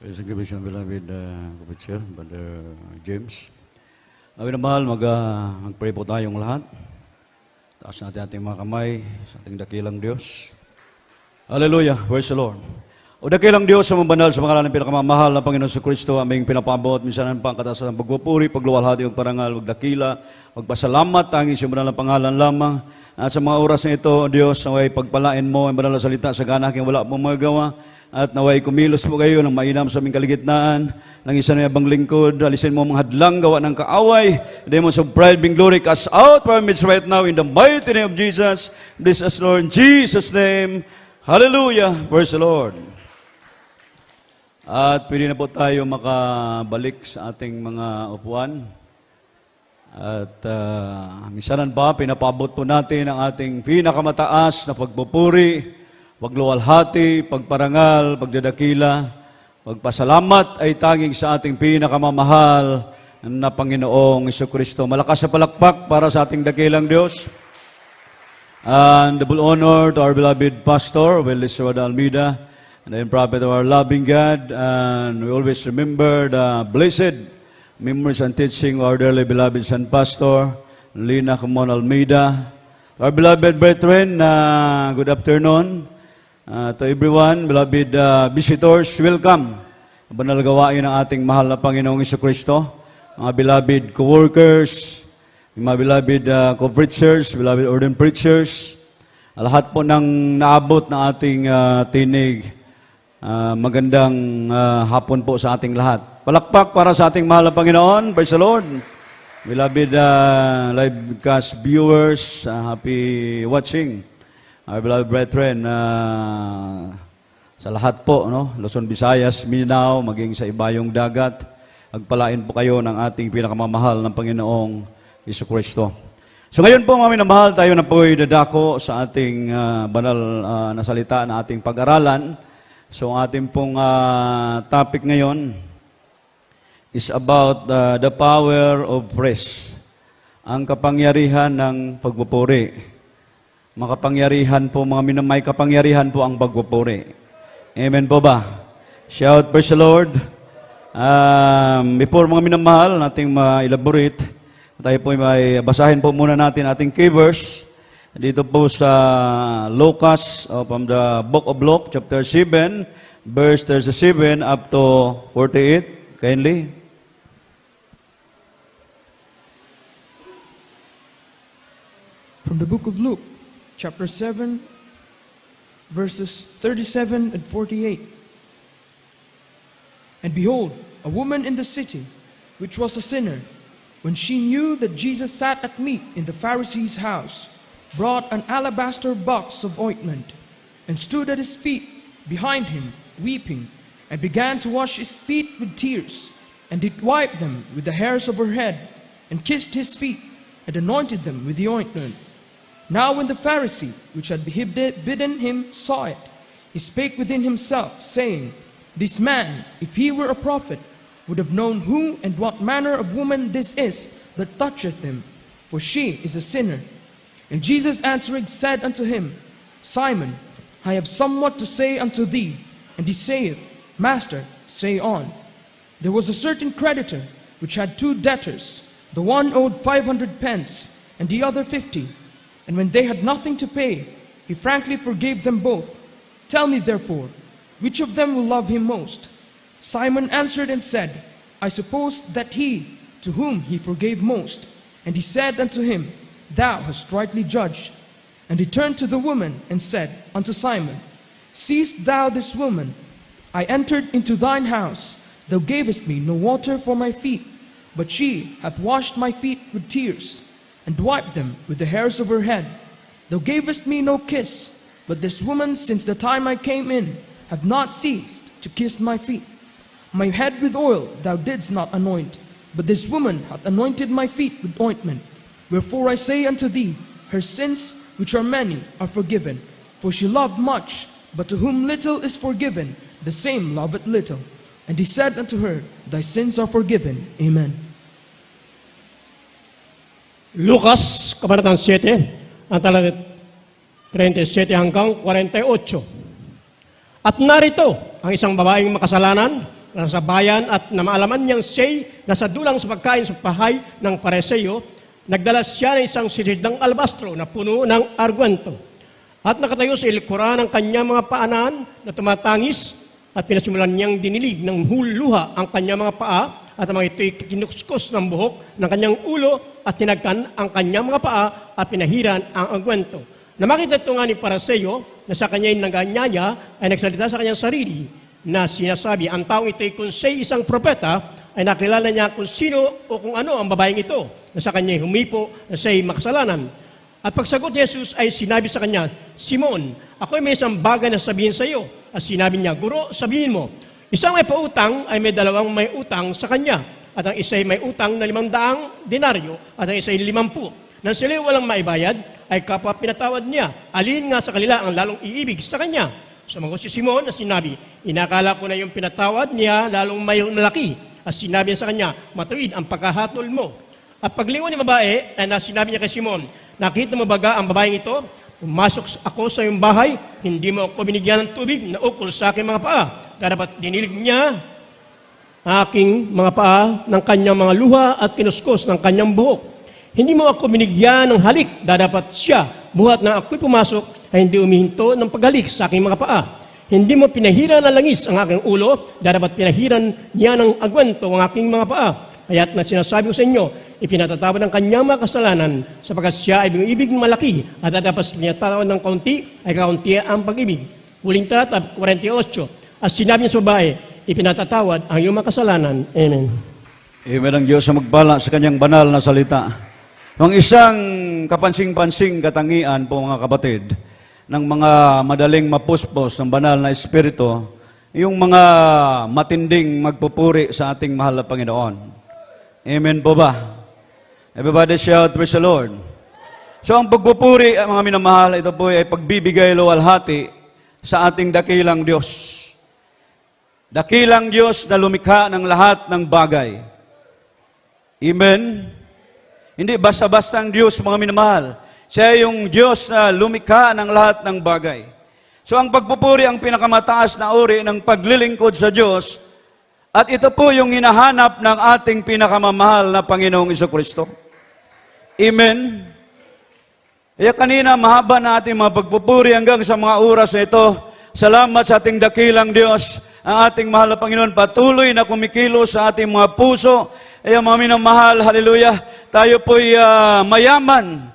Praise the Christian beloved Kapitser, Brother James. Awin na mahal, mag-pray po tayong lahat. Taas natin ating mga kamay sa ating dakilang Diyos. Hallelujah, praise the Lord. O dakilang Diyos sa mabanal sa pangalan ng pinakamamahal na Panginoon sa Kristo, aming pinapabot, minsan ang pangkatasan ng pagpupuri, pagluwalhati, pagparangal, pagdakila, pagpasalamat, tanging sa banal na pangalan lamang. At sa mga oras na ito, Diyos, naway pagpalain mo ang banal na salita sa gana aking wala pong magagawa. At naway kumilos mo kayo ng mainam sa aming kaligitnaan ng isa na yabang lingkod. Alisin mo mga hadlang gawa ng kaaway. Demons of pride being glory cast out from our midst right now in the mighty name of Jesus. Bless us, Lord, in Jesus' name. Hallelujah. Praise the Lord. At pwede na po tayo makabalik sa ating mga upuan. At misanan pa, pinapabot po natin ang ating pinakamataas na pagpupuri, pagluwalhati, pagparangal, pagdadakila, pagpasalamat ay tanging sa ating pinakamamahal na Panginoong Jesucristo. Malakas na palakpak para sa ating dakilang Diyos. And double honor to our beloved pastor, Willis Almeida, and the prophet of our loving God. And we always remember the blessed memories and teaching of our dearly beloved son pastor, Lina Camon Almeida. Our beloved brethren, good afternoon. To everyone, beloved visitors, welcome. Banal gawain ng ating mahal na Panginoong Jesucristo, mga beloved co-workers, mga beloved co-preachers, beloved ordained preachers, lahat po ng naabot na ating tinig, magandang hapon po sa ating lahat. Palakpak para sa ating mahal na Panginoon. Praise the Lord. Beloved live cast viewers, happy watching. Our beloved brethren, sa lahat po, no? Luzon, Visayas, Mindanao, maging sa ibayong dagat, agpalain po kayo ng ating pinakamamahal ng Panginoong Jesucristo. So ngayon po, mga minamahal, tayo na po'y dadako sa ating banal na salita na ating pag-aralan. So ang ating pong topic ngayon is about the power of praise. Ang kapangyarihan ng pagpupuri. Makapangyarihan po, mga minamay, kapangyarihan po ang pagpupuri. Amen po ba? Shout, praise the Lord. Before mga minamahal, nating ma-elaborate, tayo po may basahin po muna natin ating key verse. Dito po sa Lucas, from the book of Luke, chapter 7, verse 37 up to 48. Kindly. From the book of Luke, chapter 7, verses 37 and 48. And behold, a woman in the city, which was a sinner, when she knew that Jesus sat at meat in the Pharisee's house, brought an alabaster box of ointment, and stood at his feet behind him, weeping, and began to wash his feet with tears, and did wipe them with the hairs of her head, and kissed his feet, and anointed them with the ointment. Now when the Pharisee, which had bidden him, saw it, he spake within himself, saying, This man, if he were a prophet, would have known who and what manner of woman this is that toucheth him, for she is a sinner. And Jesus answering said unto him, Simon, I have somewhat to say unto thee. And he saith, Master, say on. There was a certain creditor, which had two debtors. The one owed 500 pence, and the other 50. And when they had nothing to pay, he frankly forgave them both. Tell me therefore, which of them will love him most? Simon answered and said, I suppose that he, to whom he forgave most. And he said unto him, Thou hast rightly judged. And he turned to the woman and said unto Simon, Seest thou this woman? I entered into thine house. Thou gavest me no water for my feet, but she hath washed my feet with tears, and wiped them with the hairs of her head. Thou gavest me no kiss, but this woman, since the time I came in, hath not ceased to kiss my feet. My head with oil thou didst not anoint, but this woman hath anointed my feet with ointment. Wherefore I say unto thee, her sins, which are many, are forgiven. For she loved much, but to whom little is forgiven, the same loveth little. And he said unto her, Thy sins are forgiven. Amen. Lucas, Kabanatang 7, ang talaga 37 hanggang 48. At narito ang isang babaeng makasalanan nasa bayan at na maalaman niyang siya'y nasa dulang sa pagkain sa bahay ng Pariseo, nagdala siya ng isang silid ng albastro na puno ng argwento. At nakatayo sa ilikuran ng kanyang mga paanan na tumatangis at pinasimulan niyang dinilig ng luha ang kanyang mga paa at ang mga ito'y kinuskos ng buhok ng kanyang ulo at tinagkan ang kanyang mga paa at pinahiran ang argwento. Na makita ito nga ni Pariseo na sa kanya'y naganyaya ay nagsalita sa kanyang sarili na sinasabi, ang taong ito'y kung siya'y isang propeta ay nakilala niya kung sino o kung ano ang babaeng ito na sa kanya'y humipo na siya'y makasalanan. At pagsagot ni Jesus ay sinabi sa kanya, Simon, ako'y may isang bagay na sabihin sa iyo. At sinabi niya, Guro, sabihin mo, isang may pautang ay may dalawang may utang sa kanya. At ang isa'y may utang na 500 denaryo at ang isa'y 50. Nang sila'y walang maibayad, ay kapwa pinatawad niya. Alin nga sa kanila ang lalong iibig sa kanya? Sumagot si Simon na sinabi, inakala ko na yung pinatawad niya lalong may malaki. At sinabi niya sa kanya, matuwid ang pagkahatol mo. At paglingon ni babae, ay sinabi niya kay Simon, nakita mo baga ang babaeng ito? Pumasok ako sa iyong bahay, hindi mo ako binigyan ng tubig na ukol sa aking mga paa. Dapat dinilig niya aking mga paa ng kanyang mga luha at kinuskos ng kanyang buhok. Hindi mo ako binigyan ng halik, dapat siya, buhat na ako'y pumasok, ay hindi umihinto ng paghalik sa aking mga paa. Hindi mo pinahiran ng langis ang aking ulo, dapat pinahiran niya ng agwento ang aking mga paa. Kaya't na sinasabi ko sa inyo, ipinatatawad ang kanyang mga kasalanan sapagkat siya ay ibig malaki at dapat pinatatawad ng kaunti ay kaunti ang pag-ibig. Huling talata, 48. At sinabi niya sa babae, ipinatatawad ang iyong mga kasalanan. Amen. Amen ang Diyos sa magbala sa kanyang banal na salita. Ang isang kapansing-pansing katangian po mga kapatid ng mga madaling mapuspos ng banal na espiritu, yung mga matinding magpupuri sa ating mahal na Panginoon. Amen po ba? Everybody shout, praise the Lord. So ang pagpupuri, mga minamahal, ito po ay pagbibigay luwalhati sa ating dakilang Diyos. Dakilang Diyos na lumikha ng lahat ng bagay. Amen? Hindi basta-basta ang Diyos, mga minamahal. Siya yung Diyos na lumikha ng lahat ng bagay. So ang pagpupuri ang pinakamataas na uri ng paglilingkod sa Diyos at ito po yung hinahanap ng ating pinakamamahal na Panginoong Jesucristo. Amen? Kaya kanina mahaba na ating mga pagpupuri hanggang sa mga oras na ito. Salamat sa ating dakilang Diyos, ang ating mahal na Panginoon patuloy na kumikilos sa ating mga puso. Kaya mga minamahal, hallelujah, tayo po'y mayaman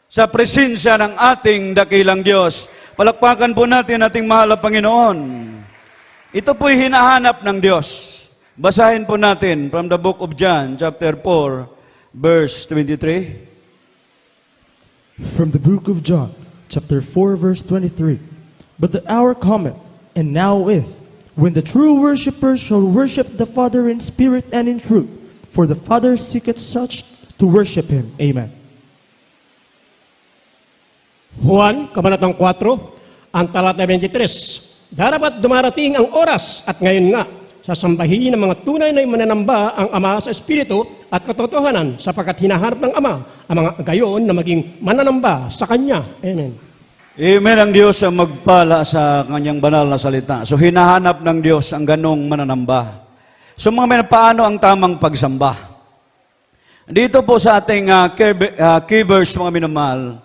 sa presensya ng ating dakilang Diyos. Palakpakan po natin ating mahal na Panginoon. Ito po'y hinahanap ng Diyos. Basahin po natin from the book of John, chapter 4, verse 23. From the book of John, chapter 4, verse 23. But the hour cometh, and now is, when the true worshippers shall worship the Father in spirit and in truth. For the Father seeketh such to worship Him. Amen. Juan, Kabanatang 4, ang talata 23. Darapat dumarating ang oras at ngayon nga, sasambahin ng mga tunay na mananamba ang Ama sa Espiritu at katotohanan sapagkat hinaharap ng Ama ang mga gayon na maging mananamba sa Kanya. Amen. Amen ang Diyos ang magpala sa kanyang banal na salita. So hinahanap ng Diyos ang ganong mananamba. So mga paano ang tamang pagsamba? Dito po sa ating key verse mga minamahal.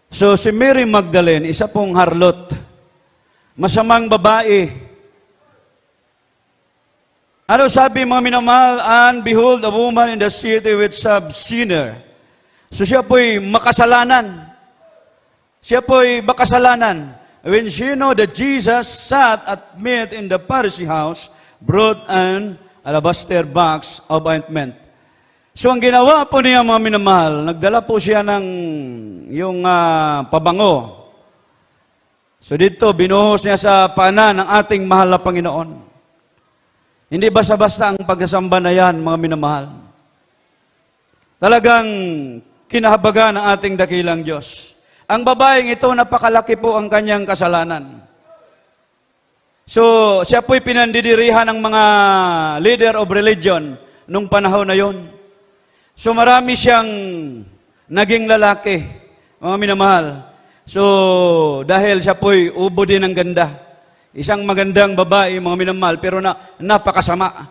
So si Mary Magdalene, isa pong harlot. Masamang babae. Ano sabi mga minamahal? And behold, a woman in the city with some sinner. So siya po'y makasalanan. Siya po'y makasalanan. When she know that Jesus sat at meat in the Pharisee house, brought an alabaster box of ointment. So ang ginawa po niya mga minamahal, nagdala po siya ng yung pabango. So dito, binuhos niya sa paanan ng ating mahal na Panginoon. Hindi basta-basta ang pagsasamba na yan, mga minamahal. Talagang kinahabagan ng ating dakilang Diyos. Ang babaeng ito, napakalaki po ang kanyang kasalanan. So, siya po'y pinandidirihan ng mga leader of religion nung panahon na yon. So, marami siyang naging lalaki, mga minamahal. So, dahil siya po'y ubo din ng ganda. Isang magandang babae, mga minamahal, pero napakasama.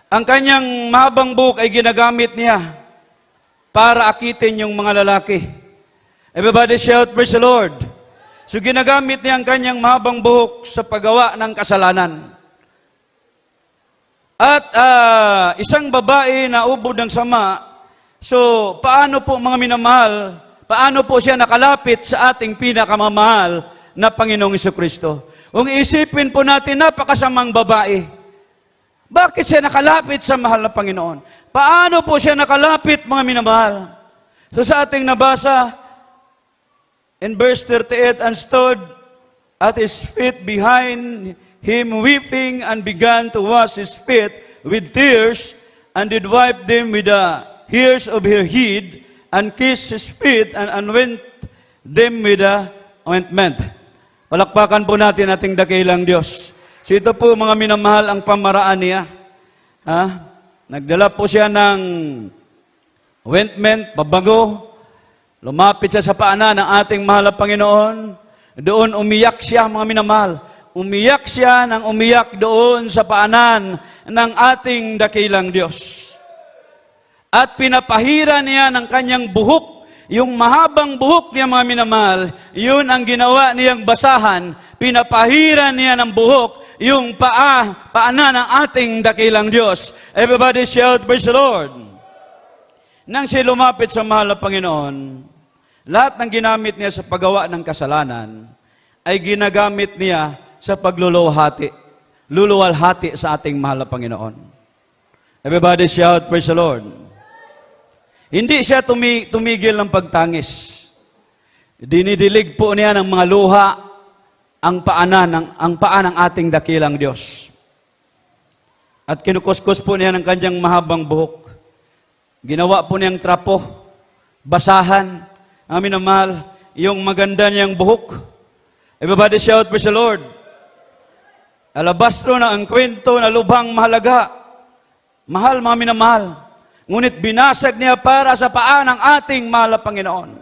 Ang kanyang mahabang buhok ay ginagamit niya para akitin yung mga lalaki. Everybody shout, praise the Lord. So ginagamit niya ang kanyang mahabang buhok sa paggawa ng kasalanan. At isang babae na ubod ng sama, so paano po mga minamahal, paano po siya nakalapit sa ating pinakamamahal na Panginoong Jesucristo? Kung isipin po natin, napakasamang babae. Bakit siya nakalapit sa mahal na Panginoon? Paano po siya nakalapit, mga minamahal? So sa ating nabasa, in verse 38, and stood at his feet behind him, weeping, and began to wash his feet with tears, and did wipe them with the hairs of her head, and kissed his feet, and anoint them with the ointment. Palakpakan po natin ating dakilang Diyos. So ito po mga minamahal ang pamaraan niya. Nagdala po siya ng ointment, pabango. Lumapit siya sa paanan ng ating mahal na Panginoon. Doon umiyak siya mga minamahal. Umiyak siya ng umiyak doon sa paanan ng ating dakilang Diyos. At pinapahira niya ng kanyang buhok. Yung mahabang buhok niya, mga minamahal, yun ang ginawa niyang basahan. Pinapahira niya ng buhok yung paanan ng ating dakilang Diyos. Everybody shout, praise the Lord. Nang siya lumapit sa mahal na Panginoon, lahat ng ginamit niya sa paggawa ng kasalanan ay ginagamit niya sa luluwalhati sa ating mahal na Panginoon. Everybody shout, praise the Lord. Hindi siya tumigil ng pagtangis. Dinidilig po niya ng mga luha ang paa ng ating dakilang Diyos. At kinukuskus po niya ng kanyang mahabang buhok. Ginawa po niyang trapo, basahan, amin na mahal, yung maganda niyang buhok. Everybody shout, praise the Lord. Alabastro na ang kwento na lubhang mahalaga. Mahal, mga minamahal. Ngunit binasag niya para sa paa ng ating mahal na Panginoon.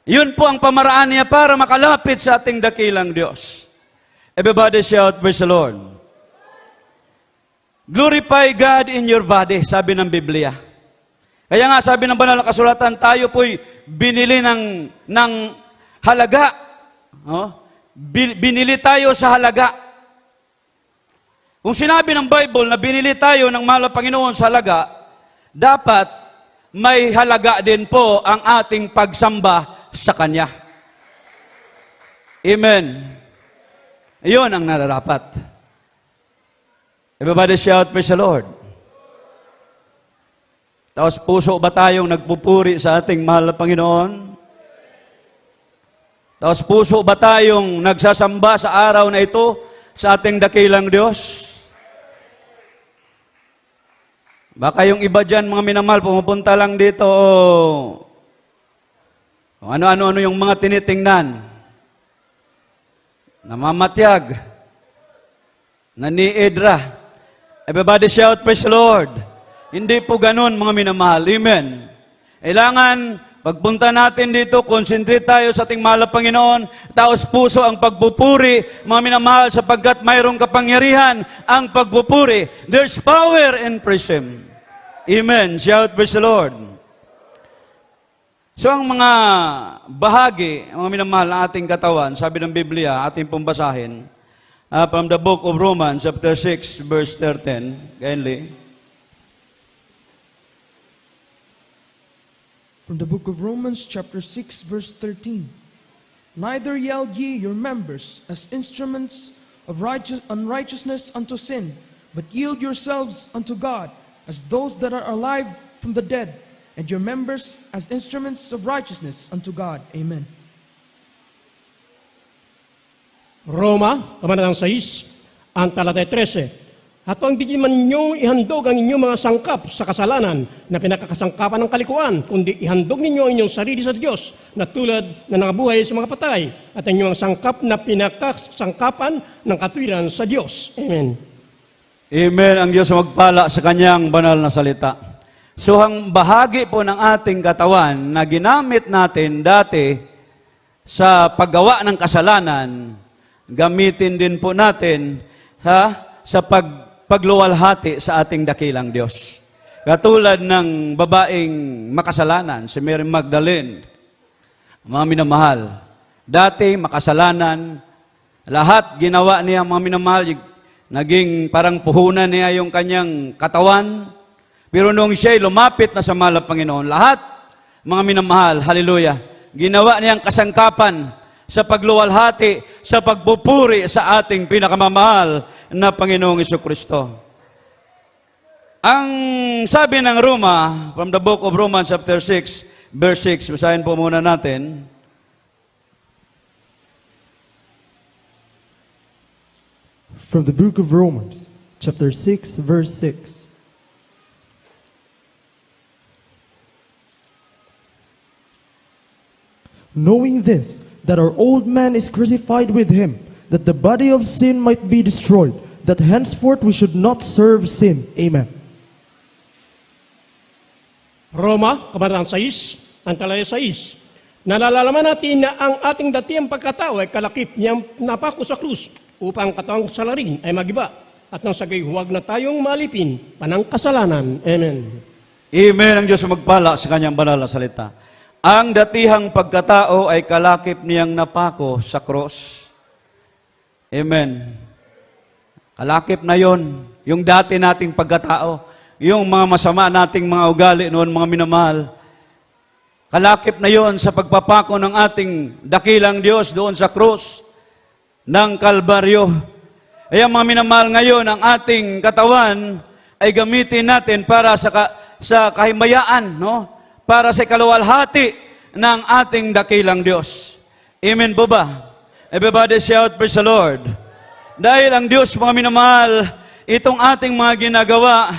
Yun po ang pamaraan niya para makalapit sa ating dakilang Diyos. Everybody shout, praise the Lord. Glorify God in your body, sabi ng Biblia. Kaya nga sabi ng banal na kasulatan, tayo po'y binili ng halaga. Binili tayo sa halaga. Kung sinabi ng Bible na binili tayo ng mahal na Panginoon sa halaga, dapat may halaga din po ang ating pagsamba sa Kanya. Amen. Iyon ang nararapat. Everybody shout, praise the Lord. Tapos puso ba tayong nagpupuri sa ating mahal na Panginoon? Tapos puso ba tayong nagsasamba sa araw na ito sa ating dakilang Diyos? Baka yung iba dyan, mga minamahal, pumupunta lang dito, kung ano-ano yung mga tinitingnan. Namamatyag. Naniidra. Everybody shout, praise the Lord. Hindi po ganun, mga minamahal. Amen. Kailangan, pagpunta natin dito, concentrate tayo sa ating mahal na Panginoon, taos puso ang pagpupuri, mga minamahal, sapagkat mayroong kapangyarihan ang pagpupuri. There's power in praise Him. Amen. Shout, praise the Lord. So, ang mga bahagi, mga minamahal ng ating katawan, sabi ng Biblia, ating pambasahin, from the book of Romans, chapter 6, verse 13, kindly. From the book of Romans, chapter 6, verse 13. Neither yield ye your members as instruments of unrighteousness unto sin, but yield yourselves unto God as those that are alive from the dead, and your members as instruments of righteousness unto God. Amen. Roma, kabanatang 6, ang talatay 13. At ang di man ninyong ihandog ang inyong mga sangkap sa kasalanan na pinakakasangkapan ng kalikuan, kundi ihandog ninyo ang inyong sarili sa Diyos na tulad na nangabuhay sa mga patay at ang inyong sangkap na pinakasangkapan ng katwiran sa Diyos. Amen. Amen. Ang Diyos magpala sa Kanyang banal na salita. So, ang bahagi po ng ating katawan na ginamit natin dati sa paggawa ng kasalanan gamitin din po natin sa pagluwalhati sa ating dakilang Diyos. Katulad ng babaeng makasalanan, si Mary Magdalene, mga minamahal. Dati makasalanan, lahat ginawa niya mga minamahal, naging parang puhunan niya yung kanyang katawan. Pero nung siya'y lumapit na sa mahal na Panginoon, lahat, mga minamahal, hallelujah, ginawa niyang kasangkapan sa pagluwalhati, sa pagpupuri sa ating pinakamamahal na Panginoong Jesucristo. Ang sabi ng Roma, from the book of Romans chapter 6, verse 6, basahin po muna natin. From the book of Romans, chapter 6, verse 6. Knowing this, that our old man is crucified with him, that the body of sin might be destroyed, that henceforth we should not serve sin. Amen. Roma, Kabanatang 6, ang talaya 6. Nalalaman natin na ang ating datiang pagkatao ay kalakip niyang napako sa krus upang ang katawang salarin ay magiba at nang sagay huwag na tayong malipin panang kasalanan. Amen. Amen ang Diyos magpala sa kanyang banal na salita. Ang datihang pagkatao ay kalakip niyang napako sa cross. Amen. Kalakip na yon, yung dati nating pagkatao, yung mga masama nating mga ugali noon, mga minamahal. Kalakip na yon sa pagpapako ng ating dakilang Diyos doon sa krus ng Kalbaryo. Kaya mga minamahal, ngayon ang ating katawan ay gamitin natin para sa kahimayaan, no? Para sa kaluwalhati ng ating dakilang Diyos. Amen po ba? Everybody shout, praise the Lord. Dahil ang Diyos, mga minamahal, itong ating mga ginagawa,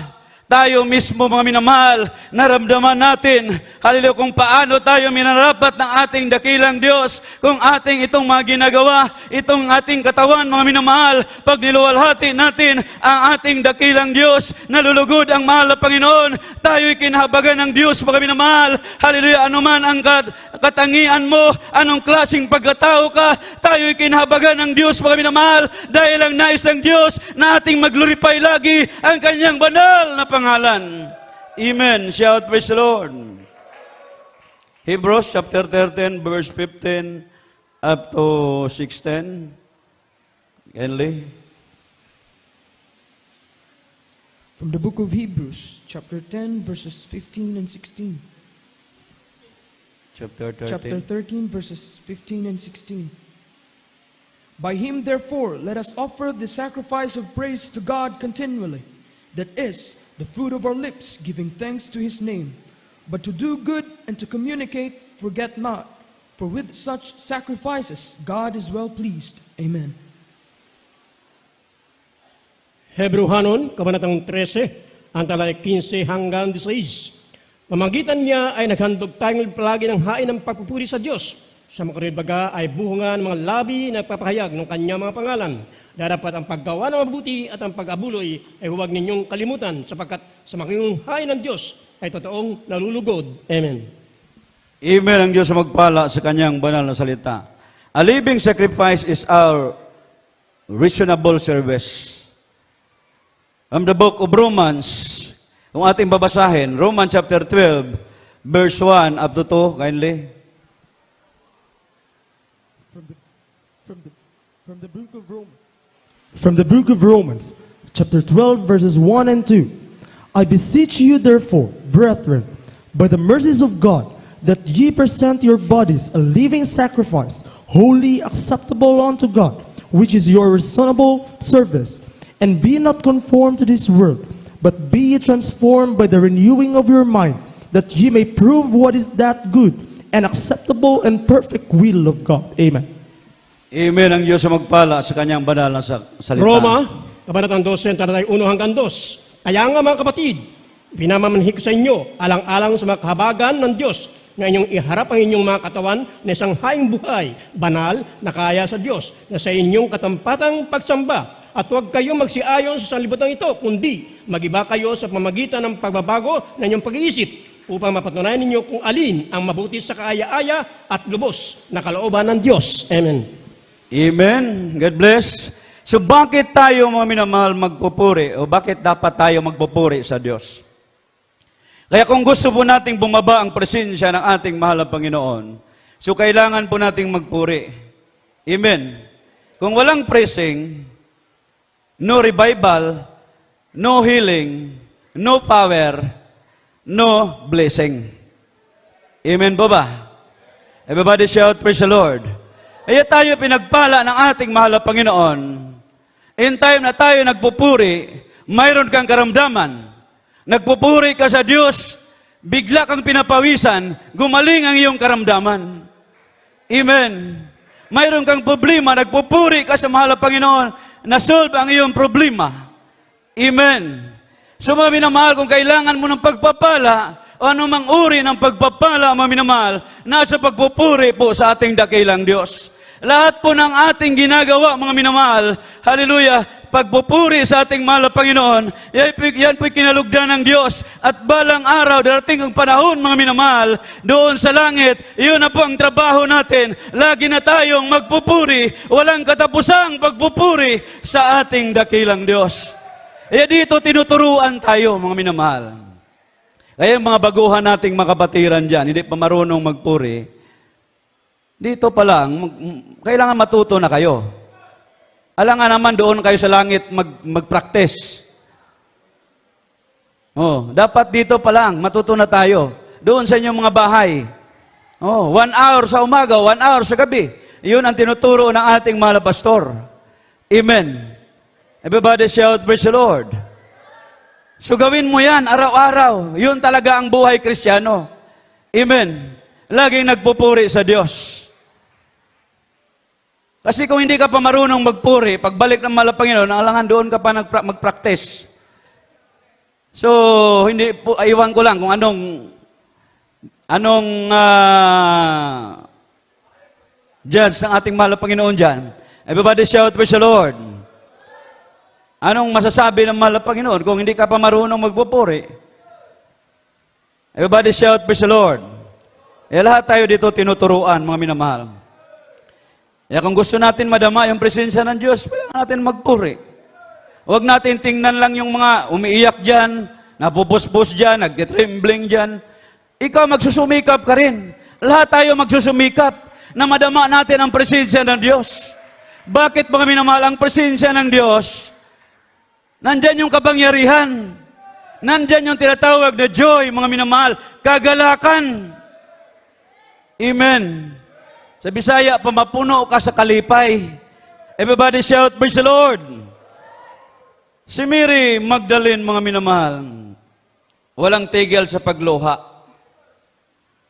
tayo mismo, mga minamahal, naramdaman natin, hallelujah, kung paano tayo minarapat ng ating dakilang Diyos, kung ating itong mga ginagawa, itong ating katawan, mga minamahal, pag niluwalhati natin ang ating dakilang Diyos, nalulugod ang mahal na Panginoon, tayo'y kinahabagan ng Diyos, mga minamahal, hallelujah, anuman ang katangian mo, anong klaseng pagkatao ka, tayo'y kinahabagan ng Diyos, mga minamahal, dahil ang nais ng Diyos na ating maglurify lagi ang kanyang banal na pangalan. Amen. Shout, praise the Lord. Hebrews chapter 13, verse 15 up to 16. Kenley. From the book of Hebrews, chapter 10, verses 15 and 16. Chapter 13. Chapter 13, verses 15 and 16. By him, therefore, let us offer the sacrifice of praise to God continually, that is, the fruit of our lips, giving thanks to his name. But to do good and to communicate, forget not, for with such sacrifices, God is well pleased. Amen. Hebrehanon, Kabanatang 13, ang talay 15 hanggang 16. Pamagitan niya ay naghandog tayong palagi ng hain ng pagpupuri sa Diyos. Sa makaribaga ay buhungan ng mga labi na nagpapahayag ng kanyang mga pangalan. Darapat ang paggawa ng mabuti at ang pag-abuloy ay huwag ninyong kalimutan sapagkat sa makiunghay ng Diyos ay totoong nalulugod. Amen. Amen ang Diyos magpala sa kanyang banal na salita. A living sacrifice is our reasonable service. From the book of Romans, kung ating babasahin, Romans chapter 12, verse 1 up to 2, kindly. From the book of Romans. From the book of Romans, chapter 12, verses 1 and 2. I beseech you, therefore, brethren, by the mercies of God, that ye present your bodies a living sacrifice, wholly acceptable unto God, which is your reasonable service. And be not conformed to this world, but be ye transformed by the renewing of your mind, that ye may prove what is that good and acceptable and perfect will of God. Amen. Amen ang Diyos magpala sa kanyang banal na salita. Roma, Kabanatang 12, talatay 1 hanggang 2. Kaya nga mga kapatid, pinamamanhik sa inyo, alang-alang sa mga kahabagan ng Diyos, na inyong iharap ang inyong mga katawan na isang haing buhay, banal, na kaya sa Diyos, na sa inyong katampatang pagsamba. At huwag kayong magsiayon sa sanlibutan ito, kundi magiba kayo sa pamagitan ng pagbabago ng inyong pag-iisip, upang mapatunayan ninyo kung alin ang mabuti sa kaaya-aya at lubos na kalooban ng Diyos. Amen. Amen. God bless. So bakit tayo mga minamahal magpupuri o bakit dapat tayo magpupuri sa Diyos? Kaya kung gusto po nating bumaba ang presensya ng ating mahal na Panginoon, so kailangan po nating magpuri. Amen. Kung walang praising, no revival, no healing, no power, no blessing. Amen po ba? Everybody shout, praise the Lord. Kaya tayo pinagpala ng ating mahal na Panginoon. In time na tayo nagpupuri, mayroon kang karamdaman. Nagpupuri ka sa Diyos, bigla kang pinapawisan, gumaling ang iyong karamdaman. Amen. Mayroon kang problema, nagpupuri ka sa mahal na Panginoon, na-solve ang iyong problema. Amen. So mga minamahal, kung kailangan mo ng pagpapala, o anumang uri ng pagpapala, mga minamahal, nasa pagpupuri po sa ating dakilang Diyos. Lahat po ng ating ginagawa, mga minamahal, hallelujah, pagpupuri sa ating mahal na Panginoon, yan po'y kinalugdan ng Diyos. At balang araw, darating ang panahon, mga minamahal, doon sa langit, iyon na po ang trabaho natin. Lagi na tayong magpupuri, walang katapusang pagpupuri sa ating dakilang Diyos. Kaya dito tinuturuan tayo, mga minamahal. Kaya mga baguhan nating mga kapatiran dyan, hindi pa marunong magpuri, dito pa lang, kailangan matuto na kayo. Alangan naman doon kayo sa langit mag-practice. Dapat dito pa lang, matuto na tayo. Doon sa inyong mga bahay. 1 hour sa umaga, 1 hour sa gabi. Iyon ang tinuturo ng ating mahal na pastor. Amen. Everybody shout, praise the Lord. So gawin mo yan, araw-araw. Yun talaga ang buhay Kristiyano. Amen. Laging nagpupuri sa Diyos. Kasi kung hindi ka pa marunong magpuri, pagbalik ng mahal na Panginoon, alangan doon ka pa mag-practice. So, hindi po, iwan ko lang kung anong judge ng ating mahal na Panginoon dyan. Everybody shout, praise the Lord. Anong masasabi ng mahal na Panginoon kung hindi ka pa marunong magpupuri? Everybody shout, praise the Lord. Lahat tayo dito tinuturuan, mga minamahal. Kaya kung gusto natin madama yung presensya ng Diyos, kailangan natin magpuri. Huwag natin tingnan lang yung mga umiiyak dyan, napupuspos dyan, nag-trembling dyan. Ikaw magsusumikap ka rin. Lahat tayo magsusumikap na madama natin ang presensya ng Diyos. Bakit mga minamahal ang presensya ng Diyos? Nandyan yung kapangyarihan. Nandyan yung tinatawag na joy, mga minamahal, kagalakan. Amen. Sa Bisaya, pamapuno ka sa kalipay. Everybody shout, praise the Lord. Si Mary Magdalene, mga minamahal, walang tigil sa pagluha,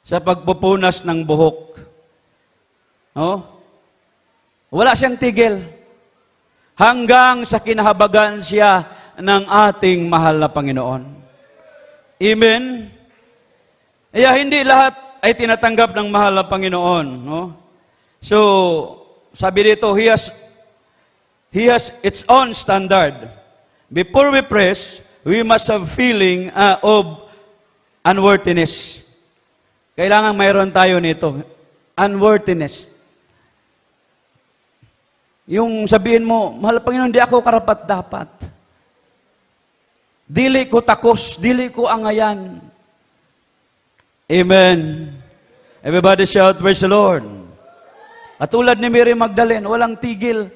sa pagpupunas ng buhok. Wala siyang tigil. Hanggang sa kinahabagan siya ng ating mahal na Panginoon. Amen? Kaya hindi lahat ay tinatanggap ng mahal na Panginoon. So, sabi dito, He has its own standard. Before we praise, we must have feeling of unworthiness. Kailangan mayroon tayo nito. Unworthiness. Yung sabihin mo, mahal na Panginoon, di ako karapat-dapat. Dili ko takos, dili ko angayan. Amen. Everybody shout, praise the Lord. Katulad ni Mary Magdalene, walang tigil.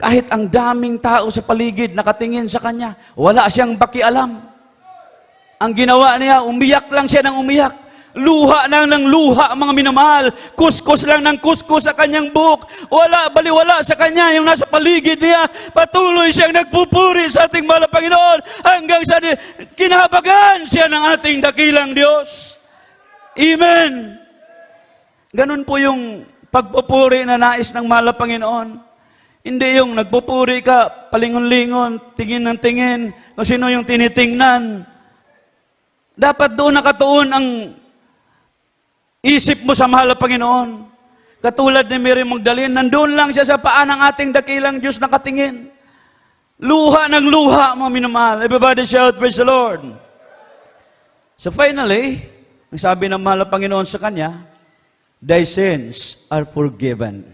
Kahit ang daming tao sa paligid nakatingin sa kanya, wala siyang pakialam. Ang ginawa niya, umiyak lang siya ng umiyak. Luha ng luha, mga minamahal. Kuskus lang ng kuskus sa kanyang buhok. Baliwala sa kanya yung nasa paligid niya. Patuloy siyang nagpupuri sa ating mahal na Panginoon hanggang sa kinahabagan siya ng ating dakilang Diyos. Amen. Ganun po yung pagpupuri na nais ng mahal na Panginoon. Hindi yung nagpupuri ka, palingon-lingon, tingin ng tingin, kung sino yung tinitingnan. Dapat doon nakatuon ang isip mo sa mahal na Panginoon. Katulad ni Mary Magdalene, nandun lang siya sa paa ng ating dakilang Diyos nakatingin. Luha ng luha, mga minamahal. Everybody shout, praise the Lord. So finally, ang sabi ng mahal na Panginoon sa kanya, thy sins are forgiven.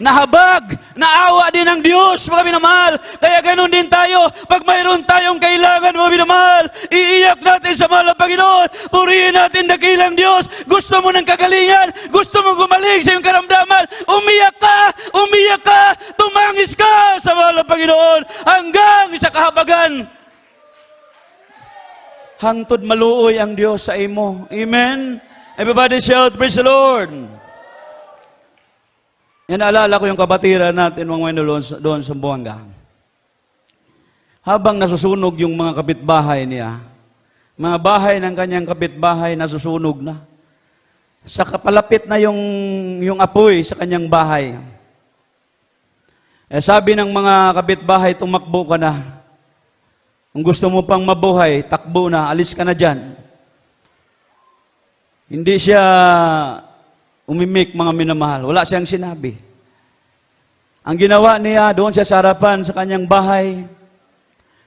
Nahabag, naawa din ng Diyos, mga minamahal. Kaya ganun din tayo, pag mayroon tayong kailangan, mga minamahal, iiyak natin sa mahal na Panginoon, purihin natin dakilang Diyos. Gusto mo ng kagalingan, gusto mo gumaling sa iyong karamdaman, umiyak ka, tumangis ka sa mahal na Panginoon, hanggang sa kahabagan. Hangtod maluoy ang Diyos sa imo. Amen? Everybody shout, praise the Lord. Yan, naalala ko yung kabatiran natin mga doon sa Buanga. Habang nasusunog yung mga kapitbahay niya, mga bahay ng kanyang kapitbahay nasusunog na. Sa kapalapit na yung apoy sa kanyang bahay. Sabi ng mga kapitbahay, tumakbo ka na. Kung gusto mo pang mabuhay, takbo na, alis ka na dyan. Hindi siya umimik, mga minamahal. Wala siyang sinabi. Ang ginawa niya doon sa harapan sa kanyang bahay,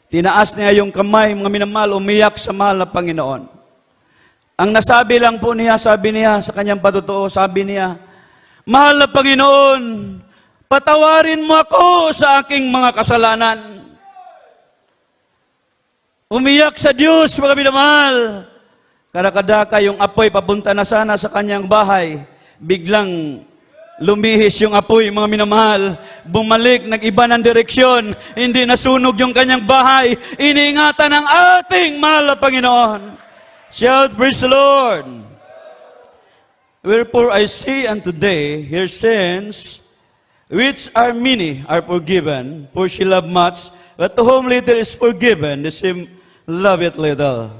tinaas niya yung kamay, mga minamahal, umiyak sa mahal na Panginoon. Ang nasabi lang po niya, sabi niya sa kanyang patotoo, sabi niya, mahal na Panginoon, patawarin mo ako sa aking mga kasalanan. Umiyak sa Diyos, mga minamahal. Karakadaka yung apoy, papunta na sana sa kanyang bahay. Biglang lumihis yung apoy, mga minamahal. Bumalik, nag-iba ng direksyon. Hindi nasunog yung kanyang bahay. Iniingatan ng ating mahal na Panginoon. Shout, praise the Lord. Wherefore I say unto thee, her sins, which are many, are forgiven, for she loved much, but to whom little is forgiven, the same loveth little.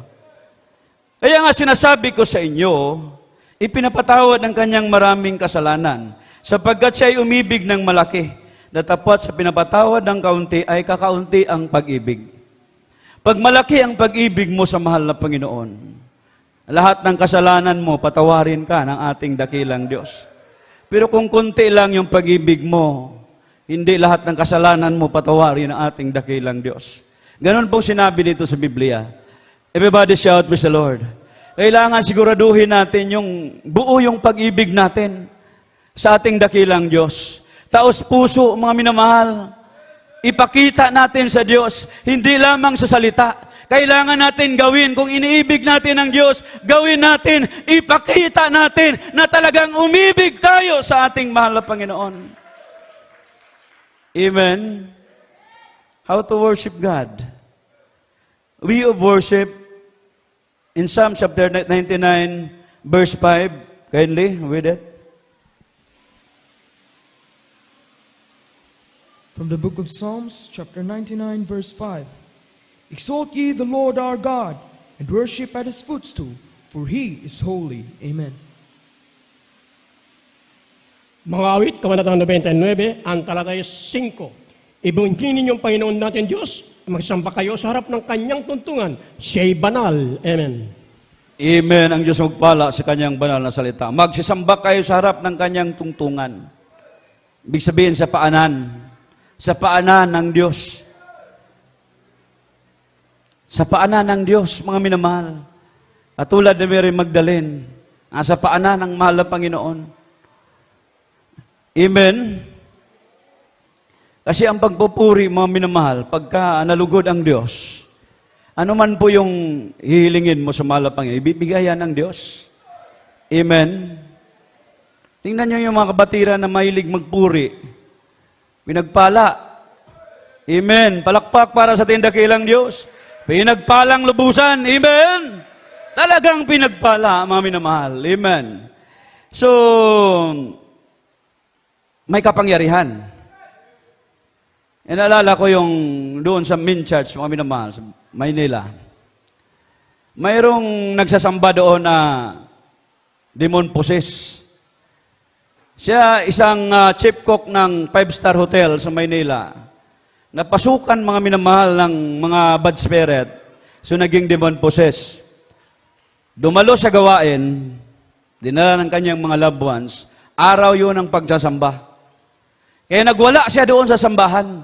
Kaya nga sinasabi ko sa inyo, ipinapatawad ng kanyang maraming kasalanan, sapagkat siya ay umibig ng malaki, na tapat sa pinapatawad ng kaunti ay kakaunti ang pag-ibig. Pag malaki ang pag-ibig mo sa mahal na Panginoon, lahat ng kasalanan mo, patawarin ka ng ating dakilang Diyos. Pero kung kunti lang yung pag-ibig mo, hindi lahat ng kasalanan mo patawarin ng ating dakilang Diyos. Ganon pong sinabi dito sa Biblia. Everybody shout, praise the Lord. Kailangan siguraduhin natin yung buo yung pag-ibig natin sa ating dakilang Diyos. Taos puso, mga minamahal. Ipakita natin sa Diyos, hindi lamang sa salita. Kailangan natin gawin. Kung iniibig natin ang Diyos, gawin natin, ipakita natin na talagang umibig tayo sa ating mahal na Panginoon. Amen. How to worship God? We of worship in Psalm chapter 99, verse 5, kindly read it. From the book of Psalms, chapter 99, verse 5. Exalt ye the Lord our God, and worship at his footstool, for he is holy. Amen. Mga awit, kabanatang 99, ang talatay 5. Ibungkin ninyong Panginoon natin Diyos, magsamba kayo sa harap ng kanyang tuntungan. Siya'y banal. Amen. Amen. Ang Diyos magpala sa kanyang banal na salita. Magsisamba kayo sa harap ng kanyang tungtungan. Ibig sabihin sa paanan. Sa paanan ng Diyos. Sa paanan ng Diyos, mga minamahal. At tulad ni Mary Magdalene, sa paanan ng mahal na Panginoon. Amen. Kasi ang pagpupuri, mga minamahal, pagka nalugod ang Diyos, ano man po yung hihilingin mo sa mahal na Panginoon, ibibigay yan ng Diyos. Amen. Tingnan nyo yung mga kabatiran na mahilig magpuri. Pinagpala. Amen. Palakpak para sa tindakilang Diyos. Pinagpalang lubusan. Amen. Talagang pinagpala, mga minamahal. Amen. So, may kapangyarihan. Naalala ko yung doon sa main church, mga minamahal, sa Maynila. Mayroong nagsasamba doon na demon possessed. Siya isang chief cook ng 5-star hotel sa Maynila. Napasukan, mga minamahal, ng mga bad spirit. So naging demon possessed. Dumalo sa gawain, dinala ng kanyang mga loved ones, araw yun ang pagsasamba. Kaya nagwala siya doon sa sambahan.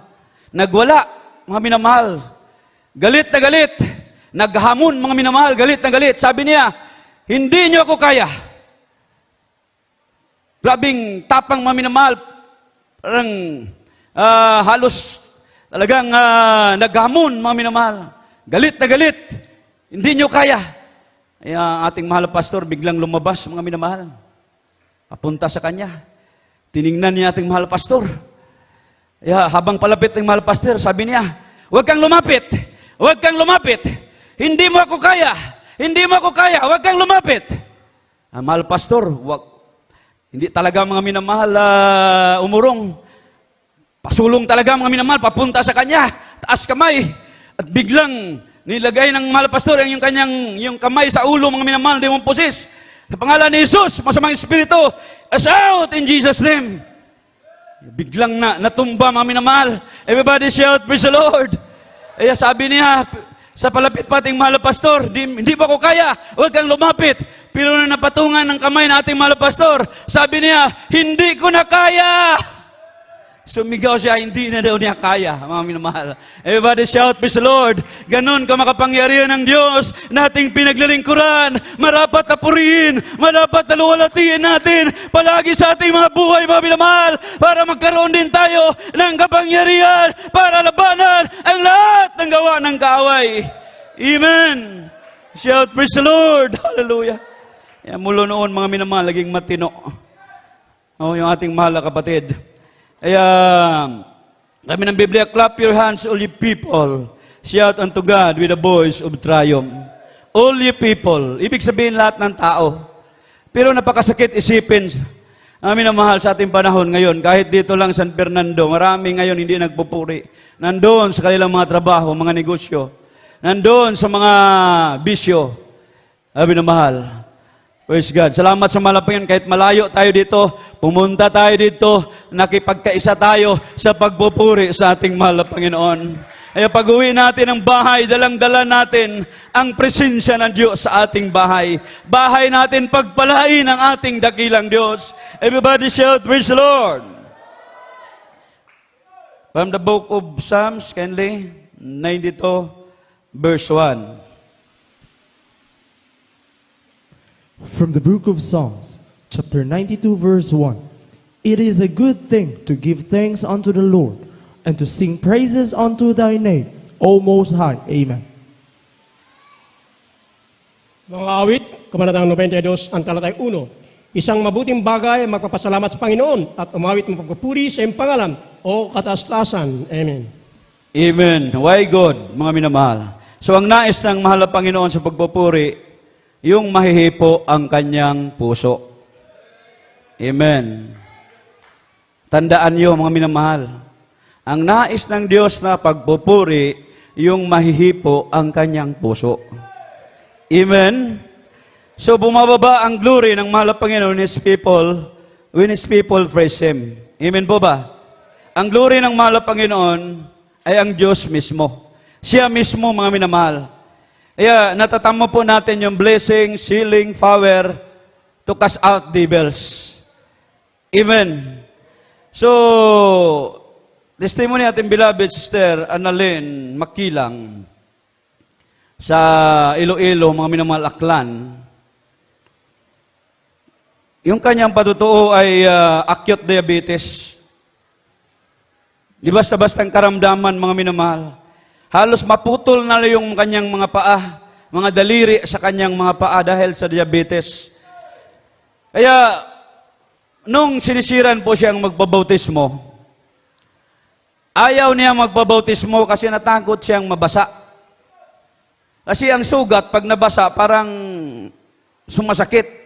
Nagwala, mga minamahal. Galit na galit. Naghamon, mga minamahal. Galit na galit. Sabi niya, hindi niyo ako kaya. Grabing tapang, mga minamahal. Parang halos talagang naghamon, mga minamahal. Galit na galit. Hindi nyo kaya. Ay, ang ating mahal na pastor biglang lumabas, mga minamahal. Papunta sa kanya. Tiningnan niya ating mahal na pastor. Kaya habang palapit ang mahal na pastor, sabi niya, huwag kang lumapit. Huwag kang lumapit. Hindi mo ako kaya. Hindi mo ako kaya. Huwag kang lumapit. Ang mahal na pastor, hindi talaga mga minamahal umurong. Pasulong talaga mga minamahal, papunta sa kanya. Taas kamay. At biglang nilagay ng mahal na pastor yung kamay sa ulo mga minamahal, demon possessed. Sa pangalan ni Jesus, masamang espiritu, as out in Jesus' name. Biglang natumba mga minamahal. Everybody shout, praise the Lord. Kaya sabi niya, sa palapit pating mahal na pastor, hindi pa ko kaya, huwag kang lumapit. Pero na napatungan ng kamay na ating mahal na pastor, sabi niya, hindi ko na kaya. Sumigaw siya, hindi na daw niya kaya, mga minamahal. Everybody shout, praise the Lord. Ganon ka makapangyarihan ng Diyos na ating pinaglalingkuran. Marapat na purihin, marapat na luwalhatiin natin palagi sa ating mga buhay, mga minamahal, para magkaroon din tayo ng kapangyarihan para labanan ang lahat ng gawa ng kaaway. Amen. Shout, praise the Lord. Hallelujah. Yan, mula noon, mga minamahal, laging matino. Yung ating mahal na kapatid. Kaya, kami ng Biblia, clap your hands, all ye people. Shout unto God with a voice of triumph. All ye people. Ibig sabihin lahat ng tao. Pero napakasakit isipin, amin na mahal sa ating panahon ngayon, kahit dito lang San Fernando, marami ngayon hindi nagpupuri. Nandoon sa kanilang mga trabaho, mga negosyo. Nandoon sa mga bisyo. Amin na mahal. Praise God. Salamat sa malapangan. Kahit malayo tayo dito, pumunta tayo dito, nakipagkaisa tayo sa pagpupuri sa ating mahal na Panginoon. Kaya pag-uwi natin ang bahay, dalang-dala natin ang presensya ng Diyos sa ating bahay. Bahay natin pagpalain ang ating dakilang Diyos. Everybody shout, praise the Lord. From the book of Psalms, kindly, 92, verse 1. From the book of Psalms, chapter 92, verse 1. It is a good thing to give thanks unto the Lord, and to sing praises unto thy name, O Most High. Amen. Mga awit, Kabanatang 92, ang talatay 1. Isang mabuting bagay ang magpapasalamat sa Panginoon at umawit ng pagpupuri sa iyong pangalan o kataas-taasan. Amen. Amen. Why God, mga minamahal? So ang nais ng mahal na Panginoon sa pagpupuri, yung mahihipo ang kanyang puso. Amen. Tandaan niyo, mga minamahal, ang nais ng Diyos na pagpupuri, yung mahihipo ang kanyang puso. Amen. So bumababa ang glory ng mahal na Panginoon when His people praise Him. Amen po ba? Ang glory ng mahal na Panginoon ay ang Diyos mismo. Siya mismo, mga minamahal. Kaya natatamo po natin yung blessing, healing, power to cast out devils. Amen. So, testimony natin, beloved sister Annalyn Makilang sa Iloilo, mga minamahal, Aklan. Yung kanyang patutuo ay acute diabetes. Di basta-bastang karamdaman, mga minamahal. Halos maputol na yung kanyang mga paa, mga daliri sa kanyang mga paa dahil sa diabetes. Kaya, nung sinisiran po siyang magpabautismo, ayaw niya magpabautismo kasi natakot siyang mabasa. Kasi ang sugat, pag nabasa, parang sumasakit.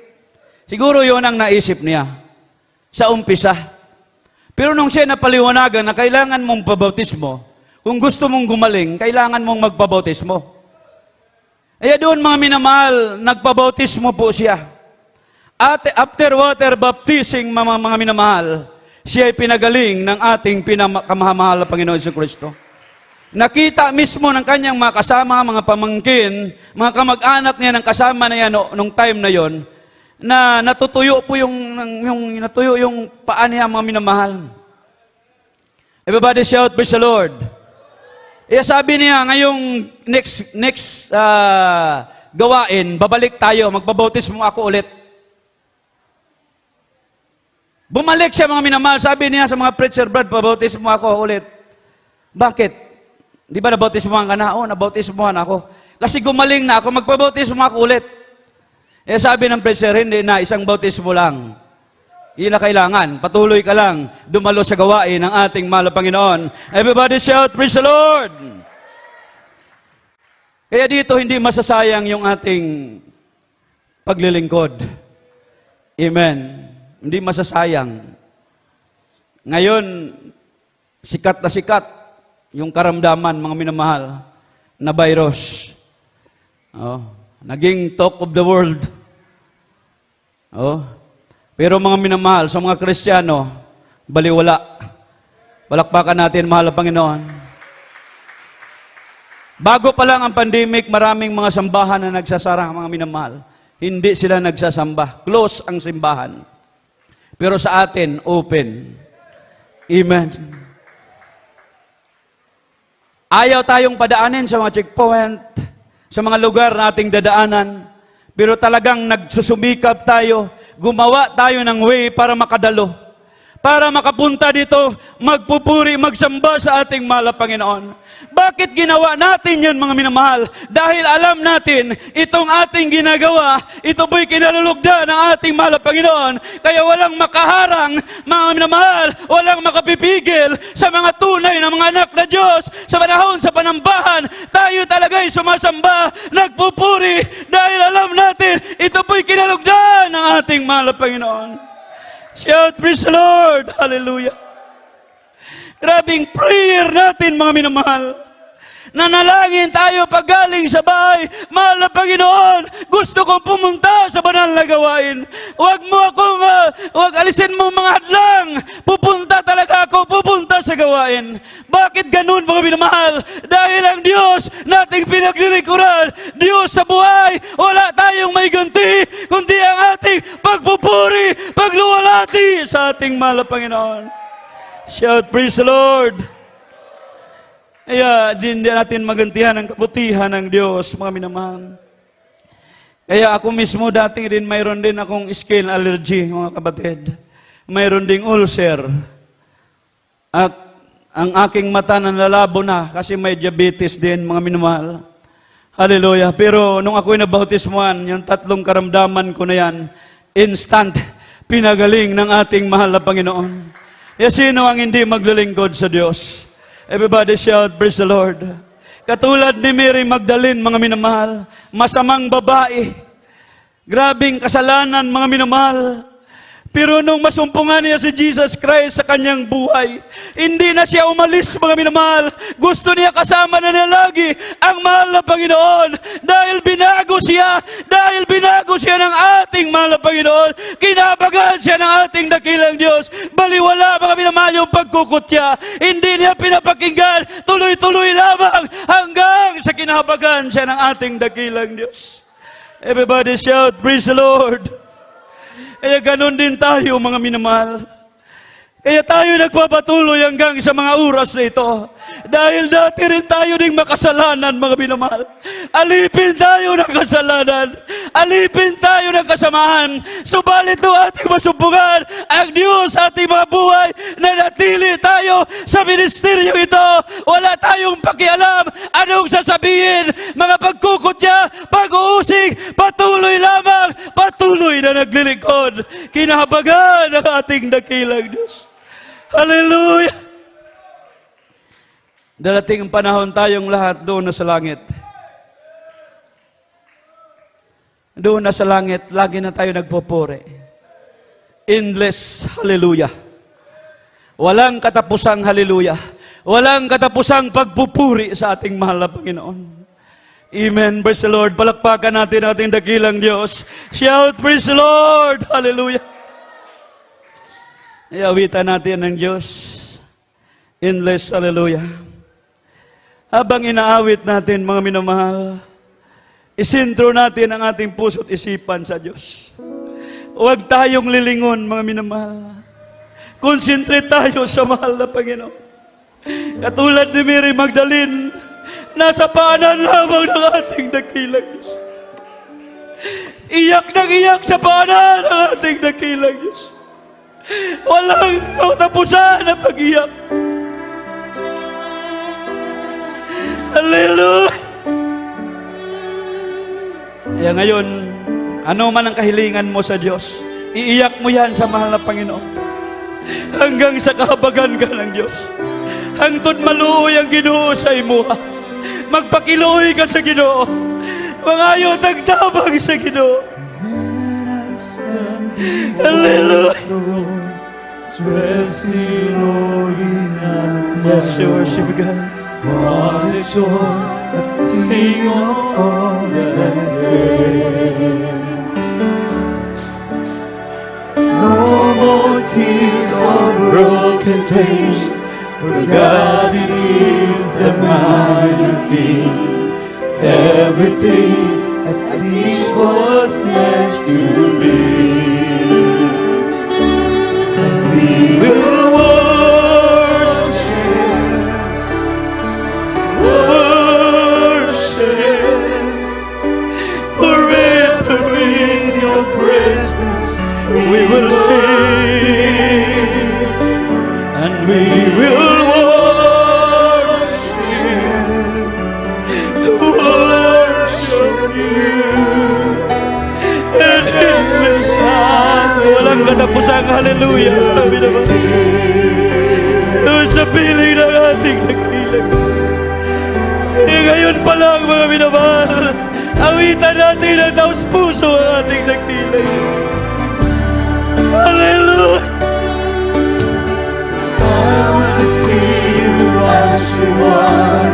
Siguro yon ang naisip niya sa umpisa. Pero nung siya napaliwanagan na kailangan mong pabautismo, kung gusto mong gumaling, kailangan mong magpabautismo. Kaya doon, mga minamahal, nagpabautismo po siya. At after water baptizing, mga minamahal, siya ay pinagaling ng ating pinakamahal na Panginoon Hesus Kristo. Nakita mismo ng kanyang mga kasama, mga pamangkin, mga kamag-anak niya ng kasama na yan nung time na yon, na natutuyo po natuyo yung paa niya, mga minamahal. Everybody shout, praise the Lord. Sabi niya, ngayong next gawain, babalik tayo, magbabautismo ako ulit. Bumalik siya mga minamahal, sabi niya sa mga preacher, Brad, pabautismo ako ulit. Bakit? Di ba nabautismohan ka na? Oo, nabautismohan ako. Kasi gumaling na ako, magpabautismo ako ulit. Eh sabi ng preacher, hindi na, isang bautismo lang. Yun na kailangan. Patuloy ka lang, dumalo sa gawain ng ating mahal na Panginoon. Everybody shout, praise the Lord! Kaya dito, hindi masasayang yung ating paglilingkod. Amen. Hindi masasayang. Ngayon, sikat na sikat yung karamdaman, mga minamahal, na virus. Oh, naging talk of the world. Oh. Pero mga minamahal, sa mga Kristiyano, baliwala. Palakpakan natin, mahal na Panginoon. Bago pa lang ang pandemic, maraming mga sambahan na nagsasara, mga minamahal. Hindi sila nagsasamba. Close ang simbahan. Pero sa atin, open. Amen. Ayaw tayong padaanin sa mga checkpoint, sa mga lugar na ating dadaanan, pero talagang nagsusumikap tayo, gumawa tayo ng way para makadalo, para makapunta dito, magpupuri, magsamba sa ating mahal na Panginoon. Bakit ginawa natin yun, mga minamahal? Dahil alam natin, itong ating ginagawa, ito po'y kinalulugda ng ating mahal na Panginoon. Kaya walang makaharang, mga minamahal, walang makapipigil sa mga tunay na mga anak na Diyos. Sa panahon, sa panambahan, tayo talaga'y sumasamba, nagpupuri, dahil alam natin, ito po'y kinalugda ng ating mahal na Panginoon. Shout, praise the Lord! Hallelujah! Grabing prayer natin, mga minamahal. Nanalangin tayo pag galing sa bahay. Mahal na Panginoon, gusto kong pumunta sa banal na gawain. Huwag alisin mo mga hadlang. Pupunta talaga ako, pupunta sa gawain. Bakit ganun, mga minamahal? Dahil ang Diyos nating pinaglilingkuran, Diyos sa buhay, wala tayong may ganti, kundi ang ating pagpupuri, pagluwalhati sa ating mahal na Panginoon. Shout, praise the Lord! Kaya, hindi natin magantihan ang kabutihan ng Diyos, mga minamahal. Kaya ako mismo dati rin, mayroon din akong skin allergy, mga kapatid. Mayroon ding ulcer. At ang aking mata nanlalabo na kasi may diabetes din, mga minamahal. Hallelujah. Pero nung ako'y nabautismuhan, yung 3 karamdaman ko na yan, instant, pinagaling ng ating mahal na Panginoon. Kaya sino ang hindi maglilingkod sa Diyos? Everybody shout, praise the Lord. Katulad ni Mary Magdalene, mga minamahal, masamang babae, grabing kasalanan, mga minamahal. Pero nung masumpungan niya si Jesus Christ sa kanyang buhay, hindi na siya umalis, mga minamahal. Gusto niya kasama na niya lagi ang mahal na Panginoon. Dahil binago siya ng ating mahal na Panginoon. Kinabagan siya ng ating dakilang Diyos. Baliwala, mga minamahal, yung pagkukutya. Hindi niya pinapakinggan, tuloy-tuloy lamang hanggang sa kinabagan siya ng ating dakilang Diyos. Everybody shout, praise the Lord! Kaya ganun din tayo, mga minamahal. Kaya tayo nagpapatuloy hanggang sa mga oras na ito. Dahil dati rin tayo ding makasalanan, mga minamahal. Alipin tayo ng kasalanan. Alipin tayo ng kasamahan. Subalit no ating masumpungan ang Diyos sa ating mga buhay na natili tayo sa ministeryo ito. Wala tayong pakialam anong sasabihin. Mga pagkukutya, pag-uusig, patuloy lamang, patuloy na naglilingkod. Kinahabagan ng ating dakilang Diyos. Hallelujah! Darating ang panahon tayong lahat doon na sa langit. Doon na sa langit, lagi na tayo nagpupuri. Endless, hallelujah. Walang katapusang hallelujah. Walang katapusang pagpupuri sa ating mahal na Panginoon. Amen. Praise the Lord. Palakpakan natin ating dakilang Diyos. Shout, praise the Lord! Hallelujah! Iawitan natin ng Diyos. Endless, hallelujah. Habang inaawit natin, mga minamahal, isintro natin ang ating puso't isipan sa Diyos. Huwag tayong lilingon, mga minamahal. Concentrate tayo sa mahal na Panginoon. Katulad ni Mary Magdalene, nasa paanan lamang ng ating dakilang Diyos. Iyak nang iyak sa paanan ng ating dakilang Diyos. Walang katapusan na pag-iyak. Hallelujah! Kaya ngayon, ano man ang kahilingan mo sa Diyos, iiyak mo yan sa mahal na Panginoon. Hanggang sa kahabagan ka ng Diyos. Hangtod maluoy ang Ginoo sa imuha. Magpakiluoy ka sa Ginoo. Mangayo tagtabang sa Ginoo. Hallelujah! Dressed in glory and Yes, you worship God. what a joy, let's sing of all that day. No more tears or broken dreams, for God is the mighty King. Everything as it was meant to be. And we will Forever in your presence we will sing, and we will worship you, and endless time. Walang katapusan, hallelujah. Sabi naman, doon sa piling ng ating nakilang. Ngayon pa lang, mga minamahal, awitan natin ang taos puso ang ating nakilang. Hallelujah! I wanna see you as you are,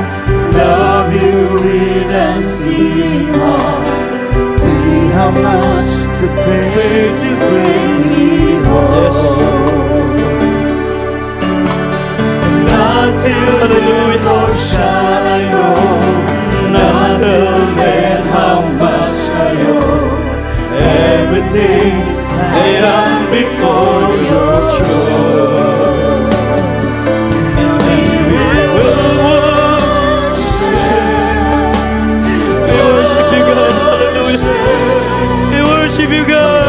love you with a seeing heart. See how much to pay to bring me home. Not till then, Lord, shall I know, not till then how much I owe. Everything I am before your throne. And we will We worship you, God. Hallelujah. We worship you, God.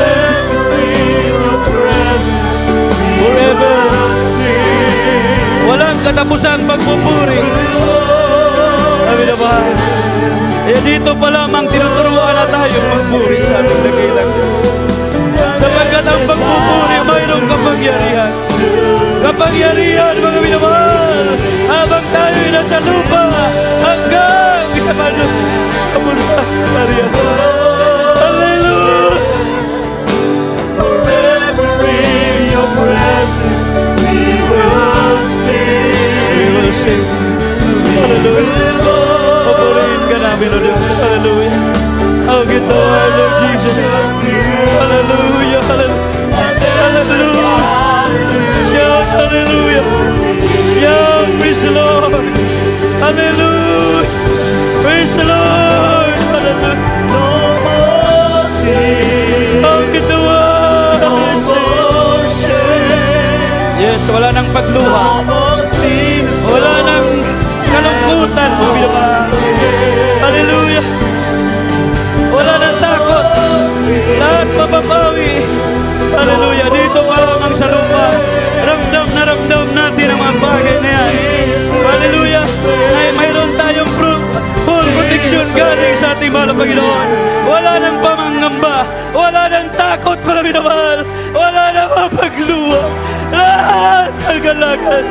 Forever. Walang katapusang pagpupuri. Sabi na ba? Eh dito pa lamang tinuturuan na tayong magpuri sa ating dakilang. Sapagkat ang pagpupuri mayroong kapangyarihan. Kapangyarihan, mga minamahal, habang tayo'y nasa lupa hanggang sa kapunta. Hallelujah! forever in your presence, we will sing. We will sing. Hallelujah. Papurihin ka namin, O Diyos. Hallelujah. Ang ito, Lord Jesus. Hallelujah. Hallelujah. Hallelujah. Shout hallelujah. Shout praise the Lord. Hallelujah. Praise the Lord. Hallelujah. No more tears, Ang ito, no more shame, yes, wala nang pagluha. no more sin, Wala nang kalungkutan. Hallelujah. Wala nang takot. Lahat mapapawi. Hallelujah. Dito pa lamang sa lupa. Ramdam natin ang mga bagay na yan. Hallelujah. Ay mayroon tayong full protection galing sa ating mahal na Panginoon. Wala nang pamangamba. Wala nang takot, mga minamahal. Wala nang mapagluha. Lahat kagalakan.